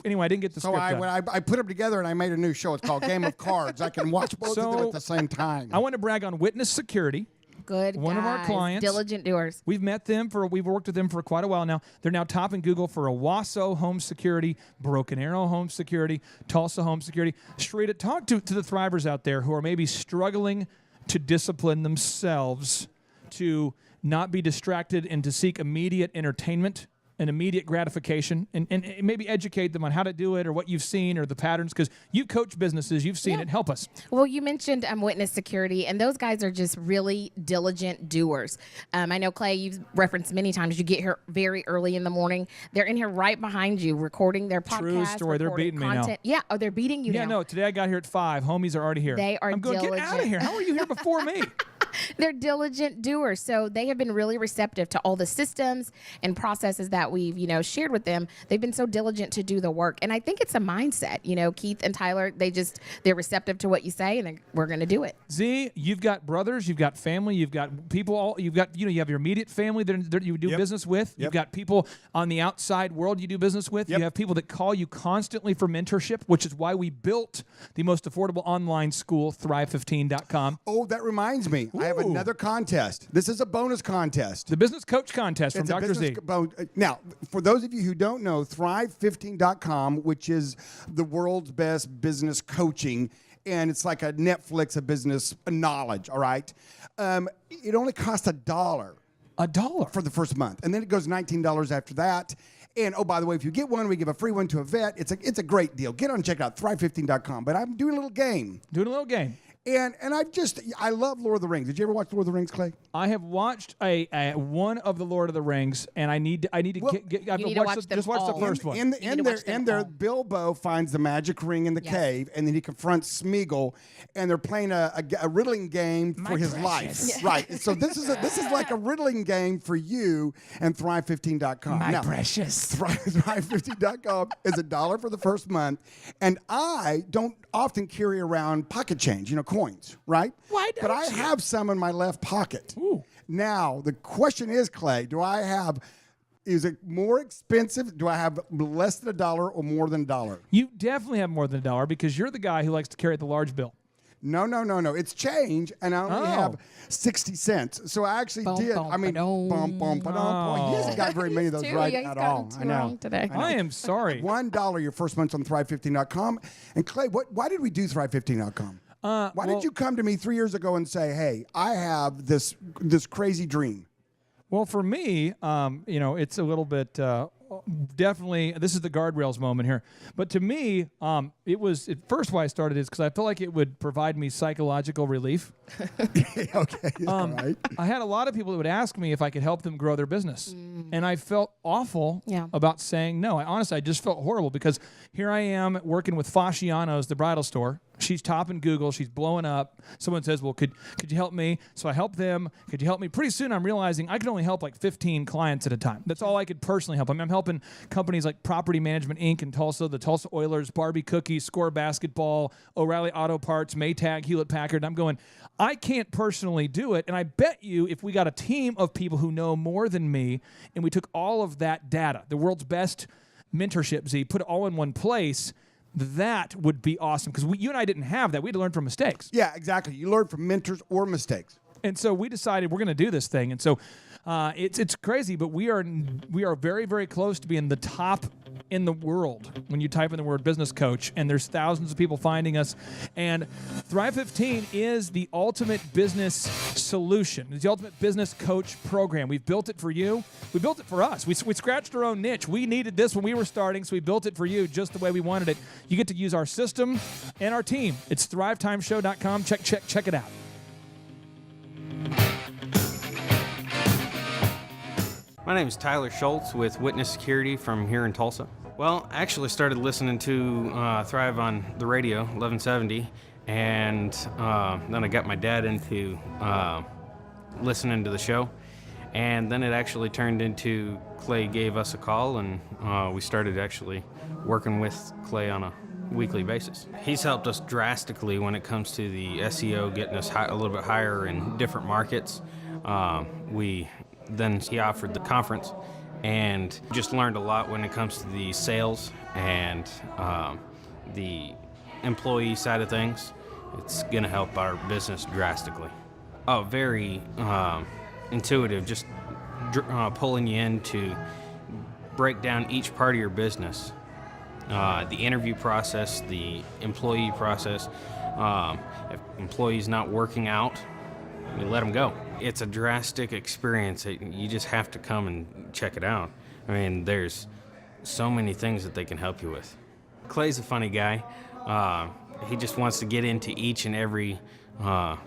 Anyway, I didn't get the script done. I put them together and I made a new show. It's called Game of Cards. I can watch both of them at the same time. I want to brag on Witness Security. Good One guys, of our clients. diligent doers. We've worked with them for quite a while now. They're now top in Google for Owasso Home Security, Broken Arrow Home Security, Tulsa Home Security. Sharita, talk to the thrivers out there who are maybe struggling to discipline themselves to not be distracted and to seek immediate entertainment and immediate gratification, and maybe educate them on how to do it or what you've seen or the patterns, because you coach businesses, you've seen it. Help us. Well, you mentioned Witness Security, and those guys are just really diligent doers. I know, Clay, you've referenced many times you get here very early in the morning. They're in here right behind you recording their podcast. True story. They're beating content. me now. Yeah. Oh, they're beating you now. Yeah, no. Today I got here at 5. Homies are already here. They are I'm going, diligent. get out of here. How are you here before me? They're diligent doers. So they have been really receptive to all the systems and processes that we've, shared with them. They've been so diligent to do the work. And I think it's a mindset. Keith and Tyler, they're receptive to what you say, and we're going to do it. Z, you've got brothers, you've got family, you've got people, you have your immediate family that you do business with. You've got people on the outside world you do business with. You have people that call you constantly for mentorship, which is why we built the most affordable online school, Thrive15.com. Oh, that reminds me. I have another contest. This is a bonus contest. The Business Coach Contest from Dr. Z. Now, for those of you who don't know, Thrive15.com, which is the world's best business coaching, and it's like a Netflix of business knowledge, all right? It only costs $1. $1? For the first month. And then it goes $19 after that. And, oh, by the way, if you get one, we give a free one to a vet. It's a great deal. Get on and check it out, Thrive15.com. But I'm doing a little game. And I love Lord of the Rings. Did you ever watch Lord of the Rings, Clay? I have watched one of the Lord of the Rings, and I need to watch the first one. In there, Bilbo finds the magic ring in the cave, and then he confronts Smeagol, and they're playing a riddling game for his life. Right. So this is like a riddling game for you and Thrive15.com. Precious. Thrive15.com is $1 for the first month, and I don't often carry around pocket change, coins, right? Why don't But I have some in my left pocket. Ooh. Now, the question is, Clay, is it more expensive? Do I have less than $1 or more than $1? You definitely have more than $1 because you're the guy who likes to carry the large bill. No. It's change, and I only have 60 cents. So I actually did. I mean, He hasn't got very many of those right at all. I know. Today. I am sorry. $1 your first month's on Thrive15.com. And Clay, why did we do Thrive15.com? Why did you come to me 3 years ago and say, "Hey, I have this crazy dream"? Well, for me, it's a little bit. Definitely, this is the guardrails moment here. But to me, first why I started is because I felt like it would provide me psychological relief. Okay, all right. I had a lot of people that would ask me if I could help them grow their business. And I felt awful about saying no. I just felt horrible because here I am working with Fasciano's, the bridal store. She's top in Google. She's blowing up. Someone says, well, could you help me? So I help them. Could you help me? Pretty soon I'm realizing I could only help like 15 clients at a time. That's all I could personally help. I'm helping companies like Property Management Inc. in Tulsa, the Tulsa Oilers, Barbie Cookies, Score Basketball, O'Reilly Auto Parts, Maytag, Hewlett Packard. I'm going, I can't personally do it. And I bet you if we got a team of people who know more than me and we took all of that data, the world's best mentorship, Z, put it all in one place, that would be awesome because you and I didn't have that. We had to learn from mistakes. Yeah, exactly. You learn from mentors or mistakes. And so we decided we're going to do this thing. And so it's crazy, but we are very, very close to being the top in the world when you type in the word business coach, and there's thousands of people finding us. And Thrive 15 is the ultimate business solution. It's the ultimate business coach program. We've built it for you. We built it for us. We scratched our own niche. We needed this when we were starting, so we built it for you just the way we wanted it. You get to use our system and our team. It's thrivetimeshow.com. Check it out. My name is Tyler Schultz with Witness Security from here in Tulsa. Well, I actually started listening to Thrive on the radio, 1170, and then I got my dad into listening to the show, and then it actually turned into Clay gave us a call, and we started actually working with Clay on a weekly basis. He's helped us drastically when it comes to the SEO, getting us a little bit higher in different markets. Then he offered the conference, and just learned a lot when it comes to the sales and the employee side of things. It's going to help our business drastically. Oh, very intuitive, just pulling you in to break down each part of your business. The interview process, the employee process. If employee's not working out, we let them go. It's a drastic experience. You just have to come and check it out. I mean, there's so many things that they can help you with. Clay's a funny guy. He just wants to get into each and every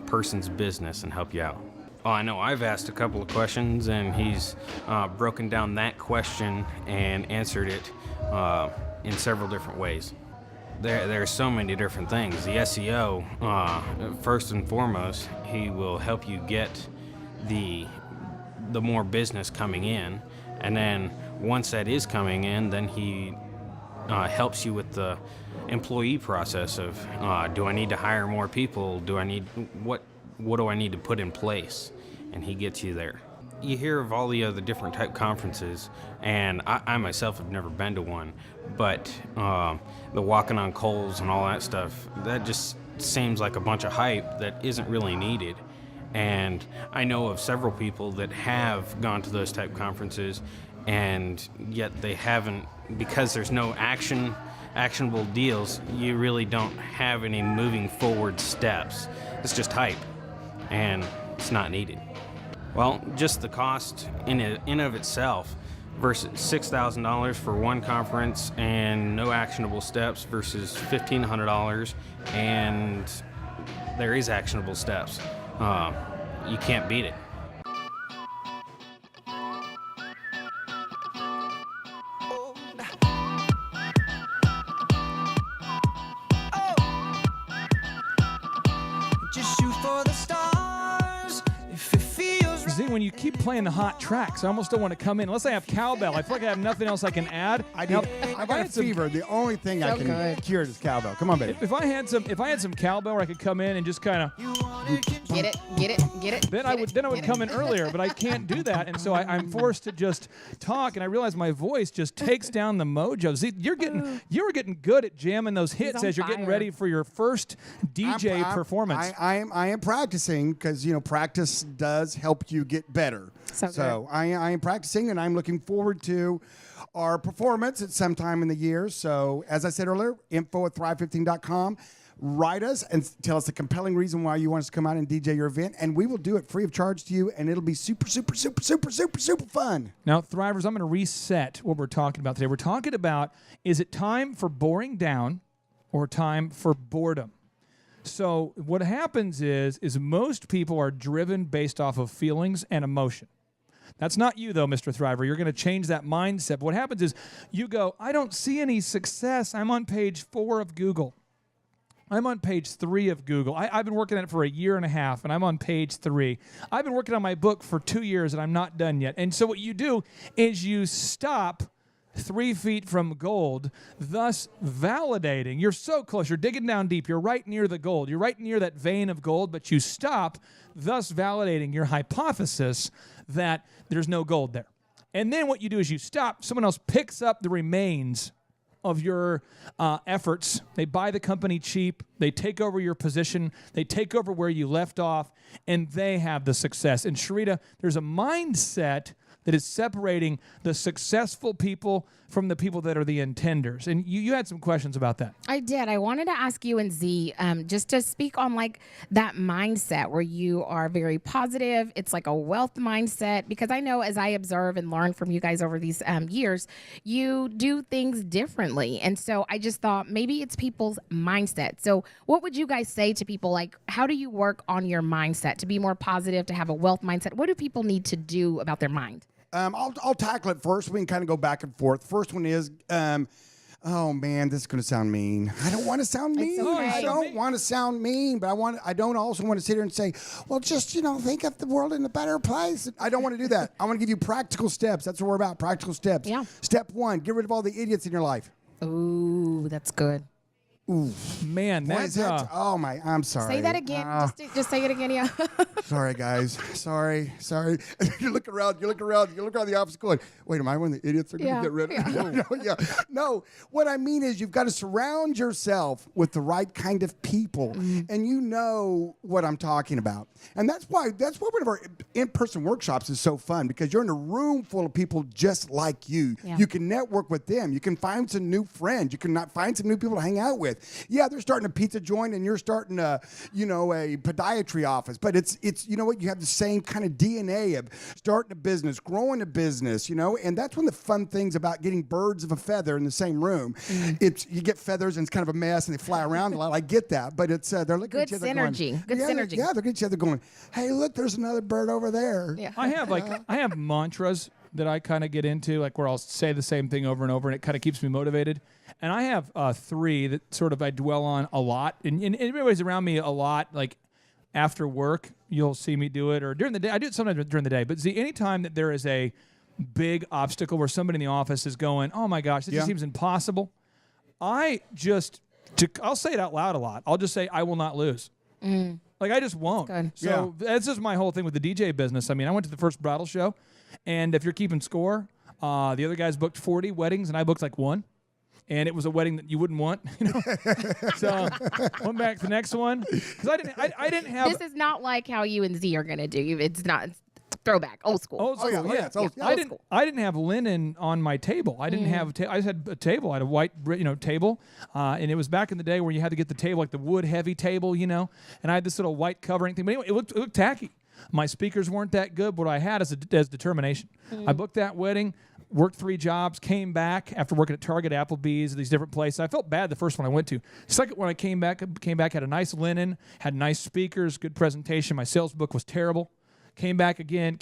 person's business and help you out. Oh, I know I've asked a couple of questions, and he's broken down that question and answered it in several different ways. There are so many different things. The SEO, first and foremost, he will help you get the more business coming in, and then once that is coming in, then he helps you with the employee process of do I need to hire more people? What do I need to put in place? And he gets you there. You hear of all the other different type conferences, and I myself have never been to one, but the walking on coals and all that stuff, that just seems like a bunch of hype that isn't really needed. And I know of several people that have gone to those type conferences, and yet they haven't, because there's no actionable deals, you really don't have any moving forward steps. It's just hype, and it's not needed. Well, just the cost in of itself versus $6,000 for one conference and no actionable steps versus $1,500 and there is actionable steps. You can't beat it. When you keep playing the hot tracks, I almost don't want to come in unless I have cowbell. I feel like I have nothing else I can add. I got a fever. The only thing I can cure is cowbell. Come on, baby. If I had some cowbell where I could come in and just kind of get it. Then I would come in earlier, but I can't do that, and so I'm forced to just talk. And I realize my voice just takes down the mojo. See, you were getting good at jamming those hits as you're getting ready for your first DJ performance. I am practicing because practice does help you get better. So I am practicing, and I'm looking forward to our performance at some time in the year. So as I said earlier, info@thrive15.com. Write us and tell us a compelling reason why you want us to come out and DJ your event, and we will do it free of charge to you, and it'll be super, super, super, super, super, super fun. Now, Thrivers, I'm going to reset what we're talking about today. We're talking about, is it time for boring down or time for boredom? So what happens is most people are driven based off of feelings and emotion. That's not you, though, Mr. Thriver. You're going to change that mindset. But what happens is you go, I don't see any success. I'm on page 4 of Google. I'm on page 3 of Google. I've been working on it for a year and a half, and I'm on page 3. I've been working on my book for 2 years, and I'm not done yet. And so what you do is you stop 3 feet from gold, thus validating. You're so close. You're digging down deep. You're right near the gold. You're right near that vein of gold, but you stop, thus validating your hypothesis that there's no gold there. And then what you do is you stop. Someone else picks up the remains of your efforts. They buy the company cheap. They take over your position. They take over where you left off, and they have the success. And Sharita, there's a mindset that is separating the successful people from the people that are the intenders. And you had some questions about that. I did. I wanted to ask you and Z just to speak on like that mindset where you are very positive. It's like a wealth mindset, because I know as I observe and learn from you guys over these years, you do things differently. And so I just thought maybe it's people's mindset. So what would you guys say to people? Like, how do you work on your mindset to be more positive, to have a wealth mindset? What do people need to do about their mind? I'll tackle it first. We can kind of go back and forth. First one is, oh man, this is going to sound mean. I don't want to sound mean. okay. I don't want to sound mean, but I don't also want to sit here and say, well, just think of the world in a better place. I don't want to do that. I want to give you practical steps. That's what we're about. Practical steps. Yeah. Step 1: get rid of all the idiots in your life. Ooh, that's good. Ooh, man, that's oh my! I'm sorry. Say that again. Just say it again. Yeah. Sorry, guys. Sorry. You look around the office going, wait, am I one of the idiots they're going to get rid of? No. What I mean is you've got to surround yourself with the right kind of people, and you know what I'm talking about. And that's why one of our in-person workshops is so fun, because you're in a room full of people just like you. Yeah. You can network with them. You can find some new friends. You can find some new people to hang out with. Yeah, they're starting a pizza joint and you're starting a podiatry office, but it's you know what, you have the same kind of DNA of starting a business, growing a business, and that's one of the fun things about getting birds of a feather in the same room. It's you get feathers and it's kind of a mess and they fly around a lot. I get that, but it's they're looking at each other synergy. Good synergy. Yeah, they're looking at each other going, hey, look, there's another bird over there. Yeah. I have mantras that I kind of get into, like where I'll say the same thing over and over, and it kind of keeps me motivated. And I have 3 that sort of I dwell on a lot, and everybody's around me a lot. Like after work, you'll see me do it, or during the day. I do it sometimes during the day. But see, anytime that there is a big obstacle where somebody in the office is going, "Oh my gosh, this just seems impossible," I'll say it out loud a lot. I'll just say, "I will not lose." Like I just won't. So that's just my whole thing with the DJ business. I mean, I went to the first bridal show, and if you're keeping score, the other guys booked 40 weddings, and I booked like 1. And it was a wedding that you wouldn't want, So went back to the next one because I didn't have. This is not like how you and Z are gonna do. It's not. Throwback, old school. Old school, It's old school. I didn't have linen on my table. I didn't have. I just had a table. I had a white, table, and it was back in the day where you had to get the table, like the wood heavy table, and I had this little white covering thing. But anyway, it looked tacky. My speakers weren't that good. What I had is determination. I booked that wedding, worked 3 jobs, came back after working at Target, Applebee's, these different places. I felt bad the first one I went to. Second one I came back, had a nice linen, had nice speakers, good presentation. My sales book was terrible. Came back again.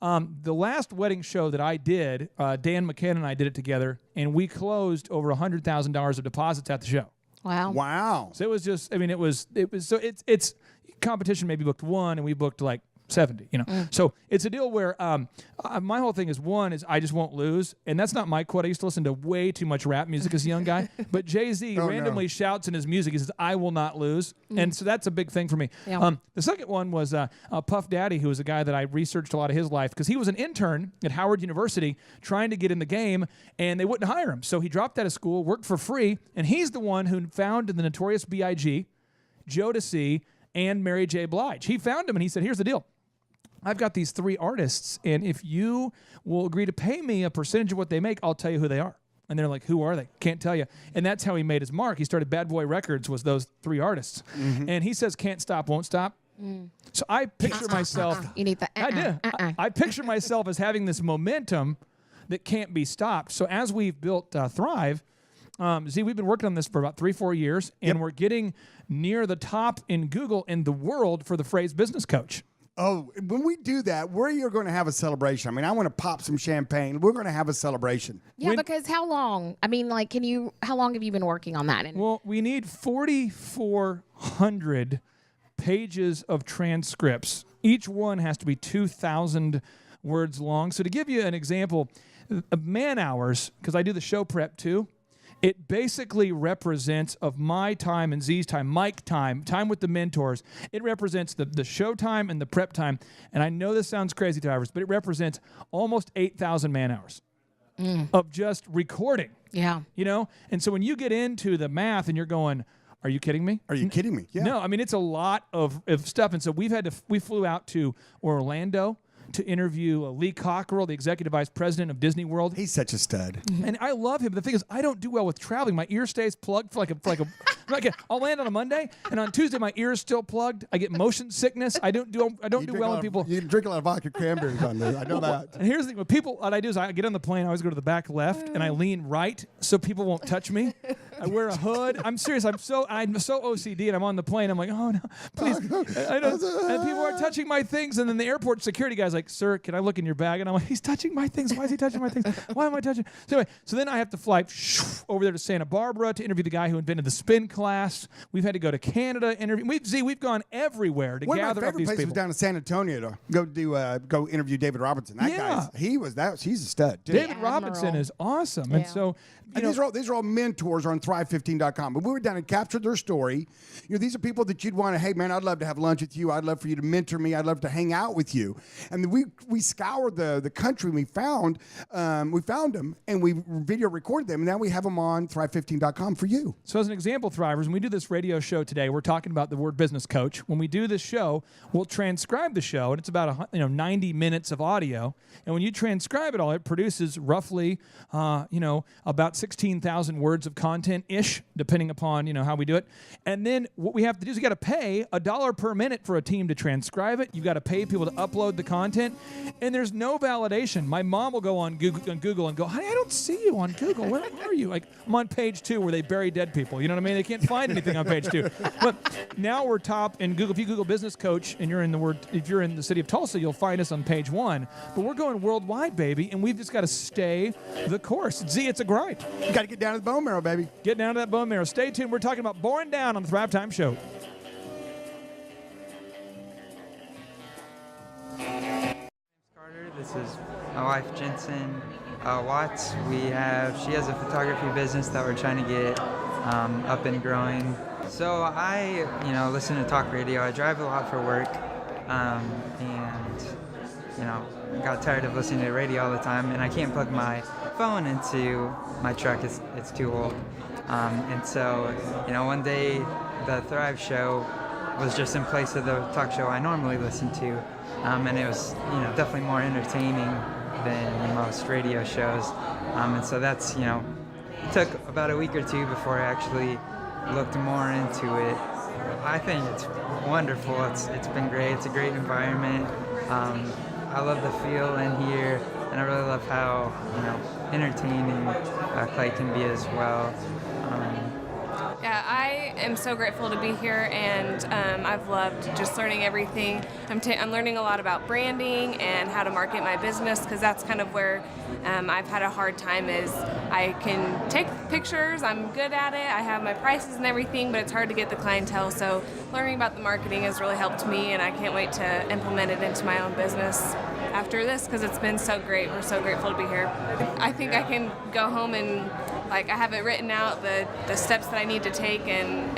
The last wedding show that I did, Dan McKenna and I did it together, and we closed over $100,000 of deposits at the show. Wow. So it was just, it was so it's competition maybe booked 1 and we booked like 70, So it's a deal where my whole thing is I just won't lose. And that's not my quote. I used to listen to way too much rap music as a young guy. But Jay-Z randomly shouts in his music, he says, I will not lose. And so that's a big thing for me. Yeah. The second one was Puff Daddy, who was a guy that I researched a lot of his life because he was an intern at Howard University trying to get in the game and they wouldn't hire him. So he dropped out of school, worked for free. And he's the one who founded the Notorious B.I.G., Jodeci, and Mary J. Blige. He found him and he said, here's the deal. I've got these 3 artists, and if you will agree to pay me a percentage of what they make, I'll tell you who they are. And they're like, who are they? Can't tell you. And that's how he made his mark. He started Bad Boy Records, was those 3 artists. And he says, can't stop, won't stop. So I picture myself. You need the I do. I picture myself as having this momentum that can't be stopped. So as we've built Thrive, we've been working on this for about 3-4 years, and we're getting near the top in Google in the world for the phrase business coach. Oh, when we do that, we're going to have a celebration. I mean, I want to pop some champagne. We're going to have a celebration. Yeah, because how long? I mean, like, how long have you been working on that? Well, we need 4,400 pages of transcripts. Each one has to be 2,000 words long. So to give you an example, man hours, because I do the show prep too, it basically represents of my time and Z's time, Mike time with the mentors. It represents the show time and the prep time. And I know this sounds crazy, Travers, but it represents almost 8,000 man hours of just recording. Yeah. And so when you get into the math and you're going, are you kidding me? Are you kidding me? Yeah. No, I mean, it's a lot of stuff. And so we flew out to Orlando to interview Lee Cockrell, the executive vice president of Disney World. He's such a stud. And I love him. But the thing is, I don't do well with traveling. My ear stays plugged for like a Okay, I'll land on a Monday, and on Tuesday my ear is still plugged. I get motion sickness. I don't do well when people. You drink a lot of vodka cranberries on there. I know that. And here's the thing: what I do is I get on the plane. I always go to the back left, and I lean right so people won't touch me. I wear a hood. I'm serious. I'm so OCD, and I'm on the plane. I'm like, oh no, please. I don't, and people are touching my things, and then the airport security guy's like, sir, can I look in your bag? And I'm like, he's touching my things. Why is he touching my things? Why am I touching? So anyway, so then I have to fly over there to Santa Barbara to interview the guy who invented the spin class. We've had to go to Canada interview. We've gone everywhere to gather up these people. One of my favorite places was down in San Antonio to go interview David Robertson. That guy's he's a stud. David Robinson is awesome, and so. These are all mentors on Thrive15.com. But we were down and captured their story. These are people that you'd want to, hey, man, I'd love to have lunch with you. I'd love for you to mentor me. I'd love to hang out with you. And we scoured the country. And we found them, and we video recorded them. And now we have them on Thrive15.com for you. So as an example, Thrivers, when we do this radio show today, we're talking about the word business coach. When we do this show, we'll transcribe the show, and it's about 90 minutes of audio. And when you transcribe it all, it produces roughly, about 16,000 words of content-ish, depending upon, how we do it. And then what we have to do is you got to pay $1 per minute for a team to transcribe it. You've got to pay people to upload the content. And there's no validation. My mom will go on Google and go, honey, I don't see you on Google. Where are you? Like, I'm on page 2 where they bury dead people. You know what I mean? They can't find anything on page 2. But now we're top in Google. If you Google business coach and if you're in the city of Tulsa, you'll find us on page 1. But we're going worldwide, baby, and we've just got to stay the course. Z, it's a grind. You got to get down to the bone marrow, baby. Get down to that bone marrow. Stay tuned. We're talking about Born Down on the Thrivetime Show. Carter. This is my wife, Jensen Watts. She has a photography business that we're trying to get up and growing. So I, listen to talk radio. I drive a lot for work, and got tired of listening to radio all the time, and I can't plug my phone into my truck. It's too old. And so, one day the Thrive show was just in place of the talk show I normally listen to, and it was, definitely more entertaining than most radio shows. And so that's, it took about a week or two before I actually looked more into it. I think it's wonderful. It's been great. It's a great environment. I love the feel in here, and I really love how entertaining Clay can be as well. Yeah, I am so grateful to be here, and I've loved just learning everything. I'm learning a lot about branding and how to market my business, because that's kind of where I've had a hard time. Is I can take pictures, I'm good at it, I have my prices and everything, but it's hard to get the clientele. So learning about the marketing has really helped me, and I can't wait to implement it into my own business after this, because it's been so great. We're so grateful to be here. I think I can go home and I have it written out, the steps that I need to take and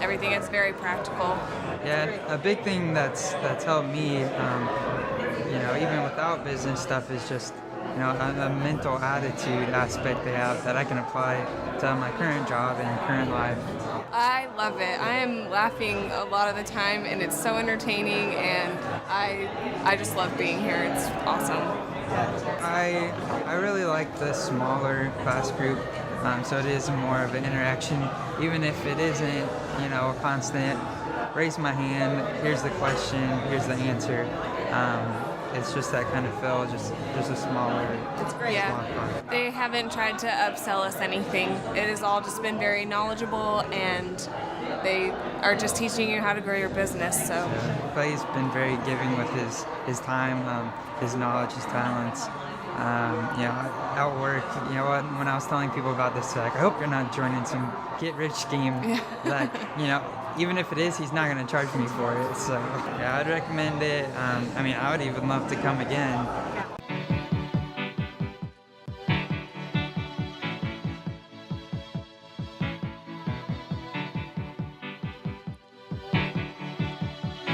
everything. It's very practical. Yeah, a big thing that's helped me, even without business stuff, is just a mental attitude aspect they have that I can apply to my current job and current life. I love it. I am laughing a lot of the time, and it's so entertaining, and I just love being here. It's awesome. I really like the smaller class group, so it is more of an interaction, even if it isn't, a constant raise my hand, here's the question, here's the answer. It's just that kind of feel, just a smaller. It's great. Yeah, they haven't tried to upsell us anything. It has all just been very knowledgeable, and they are just teaching you how to grow your business. So Clay's been very giving with his time, his knowledge, his talents. At work, when I was telling people about this, I hope you're not joining some get-rich scheme. Even if it is, he's not going to charge me for it. So, I'd recommend it. I would even love to come again.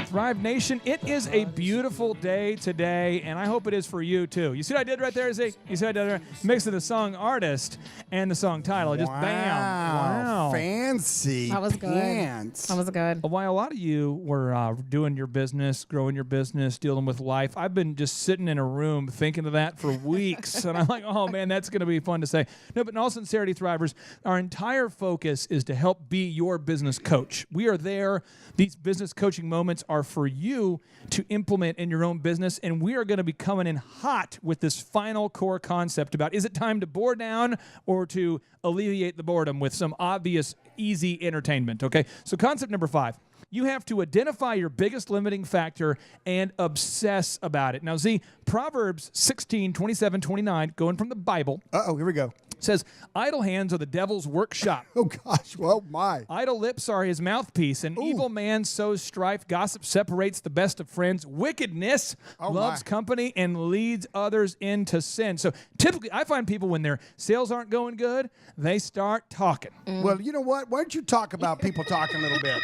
Thrive Nation, it is a beautiful day today, and I hope it is for you too. You see what I did right there, Z? You see what I did there? Mixing the song artist and the song title. Just bam. Wow. fancy That was good. pants. That was good. While a lot of you were doing your business, growing your business, dealing with life, I've been just sitting in a room thinking of that for weeks. And I'm like, oh, man, that's going to be fun to say. No, but in all sincerity, Thrivers, our entire focus is to help be your business coach. We are there. These business coaching moments are for you to implement in your own business. And we are going to be coming in hot with this final core concept about, is it time to bore down or to alleviate the boredom with some obvious, easy entertainment? Okay, so concept number 5. You have to identify your biggest limiting factor and obsess about it. Now, Z, Proverbs 16, 27, 29, going from the Bible. Uh-oh, here we go. Says, idle hands are the devil's workshop. Oh, gosh. Well, my. Idle lips are his mouthpiece. An evil man sows strife. Gossip separates the best of friends. Wickedness loves company and leads others into sin. So typically, I find people when their sales aren't going good, they start talking. Well, you know what? Why don't you talk about people talking a little bit?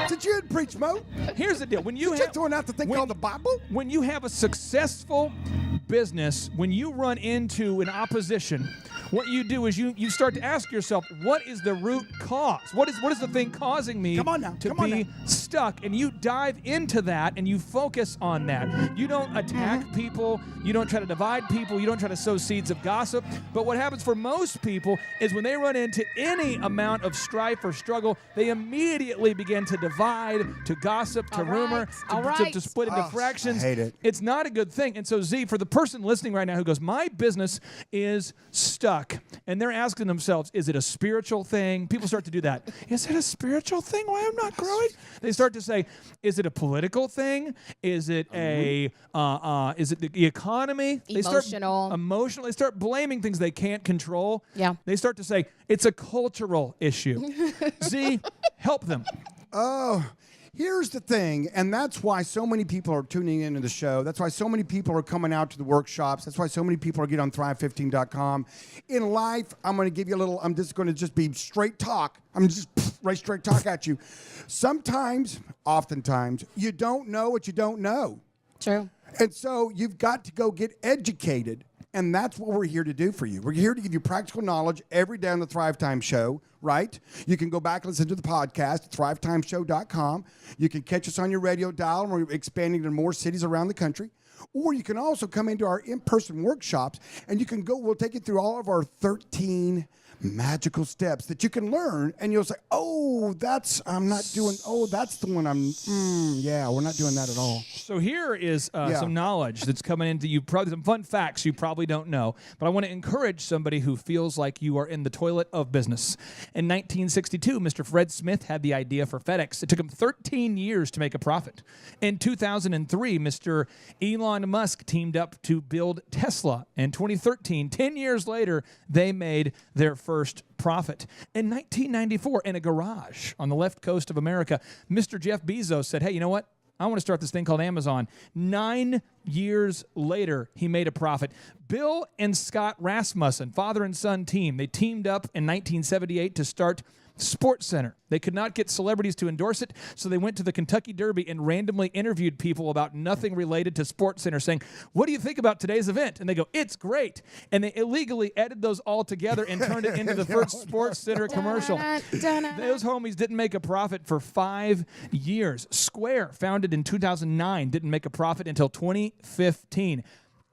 Did you preach, Mo? Here's the deal. When you have throwing out the thing called the Bible? When you have a successful business, when you run into an opposition, what you do is you start to ask yourself, what is the root cause? What is the thing causing me to be stuck? And you dive into that and you focus on that. You don't attack people. You don't try to divide people. You don't try to sow seeds of gossip. But what happens for most people is when they run into any amount of strife or struggle, they immediately begin to divide, to gossip, to rumor, to split into fractions. I hate it. It's not a good thing. And so, Z, for the person listening right now who goes, my business is stuck, and they're asking themselves, is it a spiritual thing? People start to do that. Is it a spiritual thing? Why I'm not growing? They start to say, is it a political thing? Is it is it the economy? Emotional. They start blaming things they can't control. Yeah. They start to say, it's a cultural issue. Z, help them. Oh, here's the thing, and that's why so many people are tuning into the show. That's why so many people are coming out to the workshops. That's why so many people are getting on Thrive15.com. In life, I'm going to give you a little, I'm just going to just be straight talk. I'm just right straight talk at you. Sometimes, oftentimes, you don't know what you don't know. True. And so you've got to go get educated. And that's what we're here to do for you. We're here to give you practical knowledge every day on the Thrivetime Show, right? You can go back and listen to the podcast at thrivetimeshow.com. You can catch us on your radio dial, and we're expanding to more cities around the country. Or you can also come into our in-person workshops, and you can go, we'll take you through all of our 13 magical steps that you can learn, and you'll say, oh, that's the one we're not doing that at all. So here is some knowledge that's coming into you, probably some fun facts you probably don't know, but I want to encourage somebody who feels like you are in the toilet of business. In 1962, Mr. Fred Smith had the idea for FedEx. It took him 13 years to make a profit. In 2003, Mr. Elon Musk teamed up to build Tesla. In 2013, 10 years later, they made their first profit. In 1994, in a garage on the left coast of America, Mr. Jeff Bezos said, hey, you know what? I want to start this thing called Amazon. 9 years later, he made a profit. Bill and Scott Rasmussen, father and son team, they teamed up in 1978 to start Sports Center. They could not get celebrities to endorse it, so they went to the Kentucky Derby and randomly interviewed people about nothing related to Sports Center, saying, what do you think about today's event? And they go, it's great. And they illegally edited those all together and turned it into the first Sports Center commercial. Those homies didn't make a profit for 5 years. Square, founded in 2009, didn't make a profit until 2015.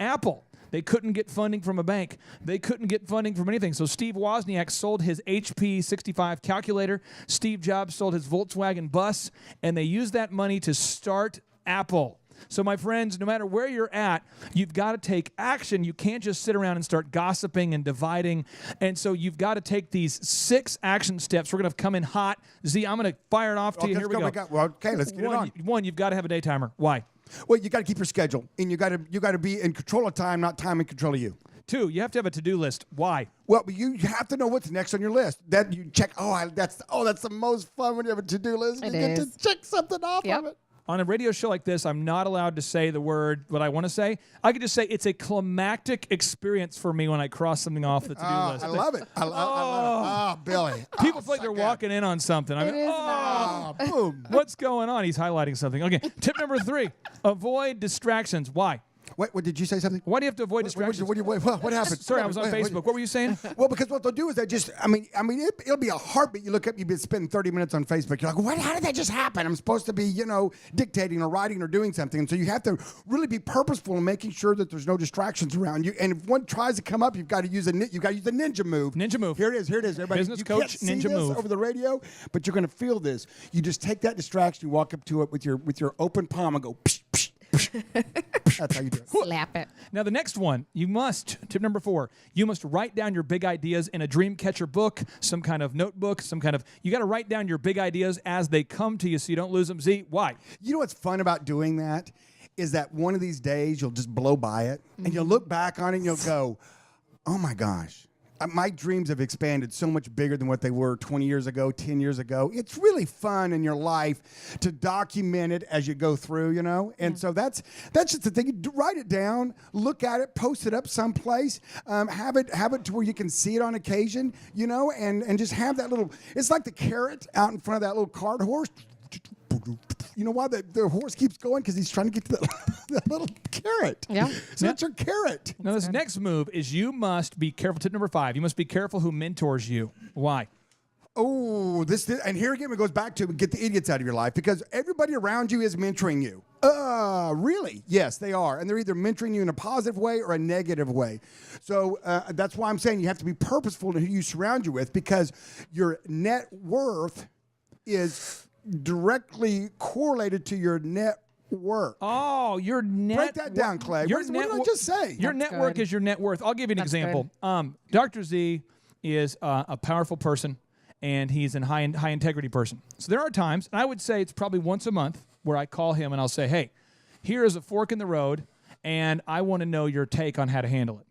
Apple, they couldn't get funding from a bank. They couldn't get funding from anything. So Steve Wozniak sold his HP 65 calculator. Steve Jobs sold his Volkswagen bus. And they used that money to start Apple. So my friends, no matter where you're at, you've got to take action. You can't just sit around and start gossiping and dividing. And so you've got to take these 6 action steps. We're going to come in hot. Z, I'm going to fire it off to you. Here we go. Okay, let's get it on. One, you've got to have a day timer. Why? Well, you got to keep your schedule, and you got to be in control of time, not time in control of you. 2, you have to have a to-do list. Why? Well, you have to know what's next on your list. That you check. That's the most fun when you have a to-do list. You get to check something off of it. On a radio show like this, I'm not allowed to say the word what I want to say. I could just say it's a climactic experience for me when I cross something off the to-do list. I love it. I love it. Billy. People feel like they're walking in on something. I mean, boom. What's going on? He's highlighting something. Okay, tip number 3, avoid distractions. Why? What did you say something? Why do you have to avoid distractions? What happened? Sorry, I was on Facebook. What were you saying? Well, because what they'll do is it'll be a heartbeat. You look up, you've been spending 30 minutes on Facebook. You're like, how did that just happen? I'm supposed to be, dictating or writing or doing something. And so you have to really be purposeful in making sure that there's no distractions around you. And if one tries to come up, you've got to use the ninja move. Ninja move. Here it is. Everybody. Business you coach can't see ninja this move over the radio, but you're going to feel this. You just take that distraction, you walk up to it with your open palm and go, psh, psh, psh. That's how you do it. Slap it. Now, the next one, tip number 4, you must write down your big ideas in a dream catcher book, some kind of notebook, you got to write down your big ideas as they come to you so you don't lose them. Z, why? You know what's fun about doing that is that one of these days you'll just blow by it and you'll look back on it and you'll go, oh my gosh. My dreams have expanded so much bigger than what they were 20 years ago, 10 years ago. It's really fun in your life to document it as you go through, And so that's just the thing. You write it down, look at it, post it up someplace, have it to where you can see it on occasion, and just have that little. It's like the carrot out in front of that little cart horse. You know why the horse keeps going? Because he's trying to get to that little carrot. Yeah. So that's your carrot. Now, this next move is you must be careful. Tip number 5, you must be careful who mentors you. Why? Oh, and here again it goes back to get the idiots out of your life because everybody around you is mentoring you. Really? Yes, they are. And they're either mentoring you in a positive way or a negative way. So that's why I'm saying you have to be purposeful in who you surround you with because your net worth is directly correlated to your net worth. Oh, your net. Break that down, Clay. What did I just say? Your network is your net worth. I'll give you an example. Dr. Z is a powerful person, and he's a high integrity person. So there are times, and I would say it's probably once a month, where I call him and I'll say, hey, here is a fork in the road, and I want to know your take on how to handle it.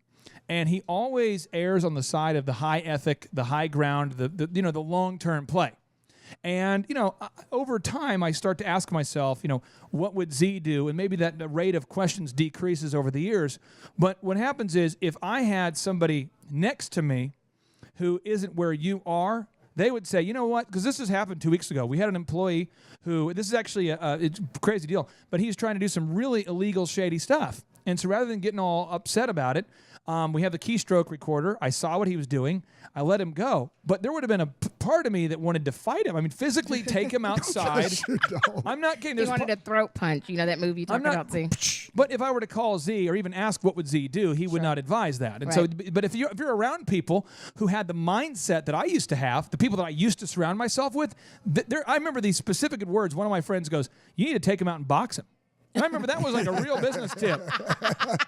And he always errs on the side of the high ethic, the high ground, the long-term play. And, over time, I start to ask myself, what would Z do? And maybe the rate of questions decreases over the years. But what happens is if I had somebody next to me who isn't where you are, they would say, you know what? Because this has happened 2 weeks ago. We had an employee who, this is actually it's a crazy deal, but he's trying to do some really illegal, shady stuff. And so rather than getting all upset about it, we have the keystroke recorder. I saw what he was doing. I let him go. But there would have been a part of me that wanted to fight him. I mean, physically take him outside. I'm not kidding. He wanted a throat punch. You know that movie you talked about, Z? But if I were to call Z or even ask what would Z do, he would not advise that. And so, but if you're around people who had the mindset that I used to have, the people that I used to surround myself with, I remember these specific words. One of my friends goes, you need to take him out and box him. And I remember that was like a real business tip.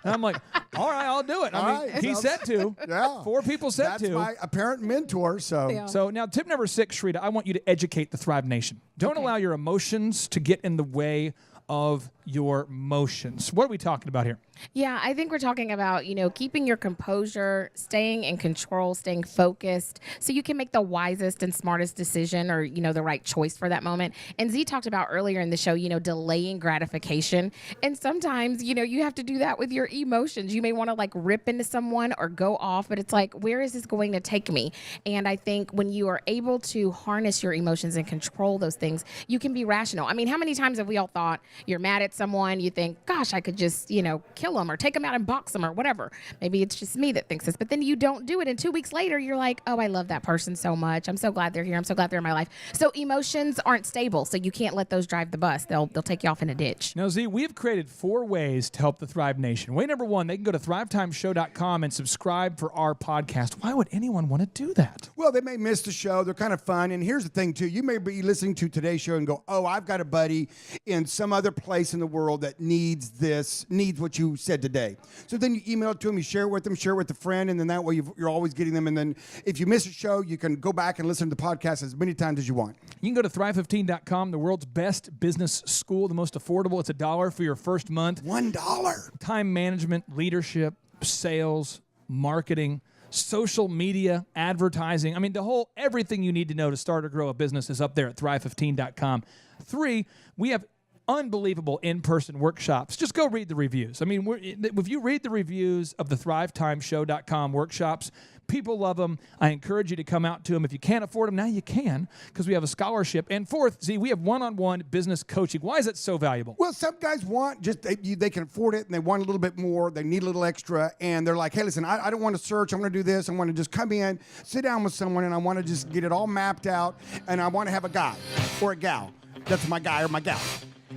And I'm like, all right, I'll do it. I mean, he said to. Yeah. 4 people said to. That's my apparent mentor. So. Yeah. So now tip number 6, Shrita, I want you to educate the Thrive Nation. Don't allow your emotions to get in the way of your motions. What are we talking about here? Yeah, I think we're talking about, keeping your composure, staying in control, staying focused so you can make the wisest and smartest decision or, the right choice for that moment. And Z talked about earlier in the show, delaying gratification. And sometimes, you have to do that with your emotions. You may want to rip into someone or go off, but it's like, where is this going to take me? And I think when you are able to harness your emotions and control those things, you can be rational. I mean, how many times have we all thought you're mad at someone, you think, gosh, I could just, kill them or take them out and box them or whatever. Maybe it's just me that thinks this, but then you don't do it. And 2 weeks later, you're like, oh, I love that person so much. I'm so glad they're here. I'm so glad they're in my life. So emotions aren't stable. So you can't let those drive the bus. They'll take you off in a ditch. Now, Z, we've created 4 ways to help the Thrive Nation. Way number 1, they can go to thrivetimeshow.com and subscribe for our podcast. Why would anyone want to do that? Well, they may miss the show. They're kind of fun. And here's the thing, too. You may be listening to today's show and go, oh, I've got a buddy in some other place in the world that needs what you said today. So then you email it to them, you share it with them, share it with a friend, and then that way you're always getting them. And then if you miss a show, you can go back and listen to the podcast as many times as you want. You can go to thrive15.com, the world's best business school, the most affordable. It's $1 for your first month. $1. Time management, leadership, sales, marketing, social media, advertising. I mean, everything you need to know to start or grow a business is up there at thrive15.com. 3, we have unbelievable in-person workshops. Just go read the reviews. I mean, if you read the reviews of the thrivetimeshow.com workshops, people love them. I encourage you to come out to them. If you can't afford them, now you can, because we have a scholarship. And fourth, we have one-on-one business coaching. Why is it so valuable? Well, some guys want they can afford it, and they want a little bit more. They need a little extra, and they're like, hey, listen, I don't want to search. I want to do this. I want to just come in, sit down with someone, and I want to just get it all mapped out, and I want to have a guy or a gal. That's my guy or my gal.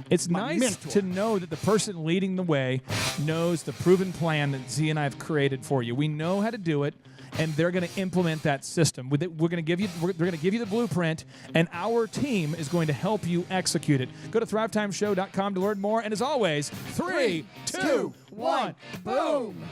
It's nice to know that the person leading the way knows the proven plan that Z and I have created for you. We know how to do it, and they're going to implement that system. They're going to give you the blueprint, and our team is going to help you execute it. Go to thrivetimeshow.com to learn more. And as always, 3, 2, 1, boom.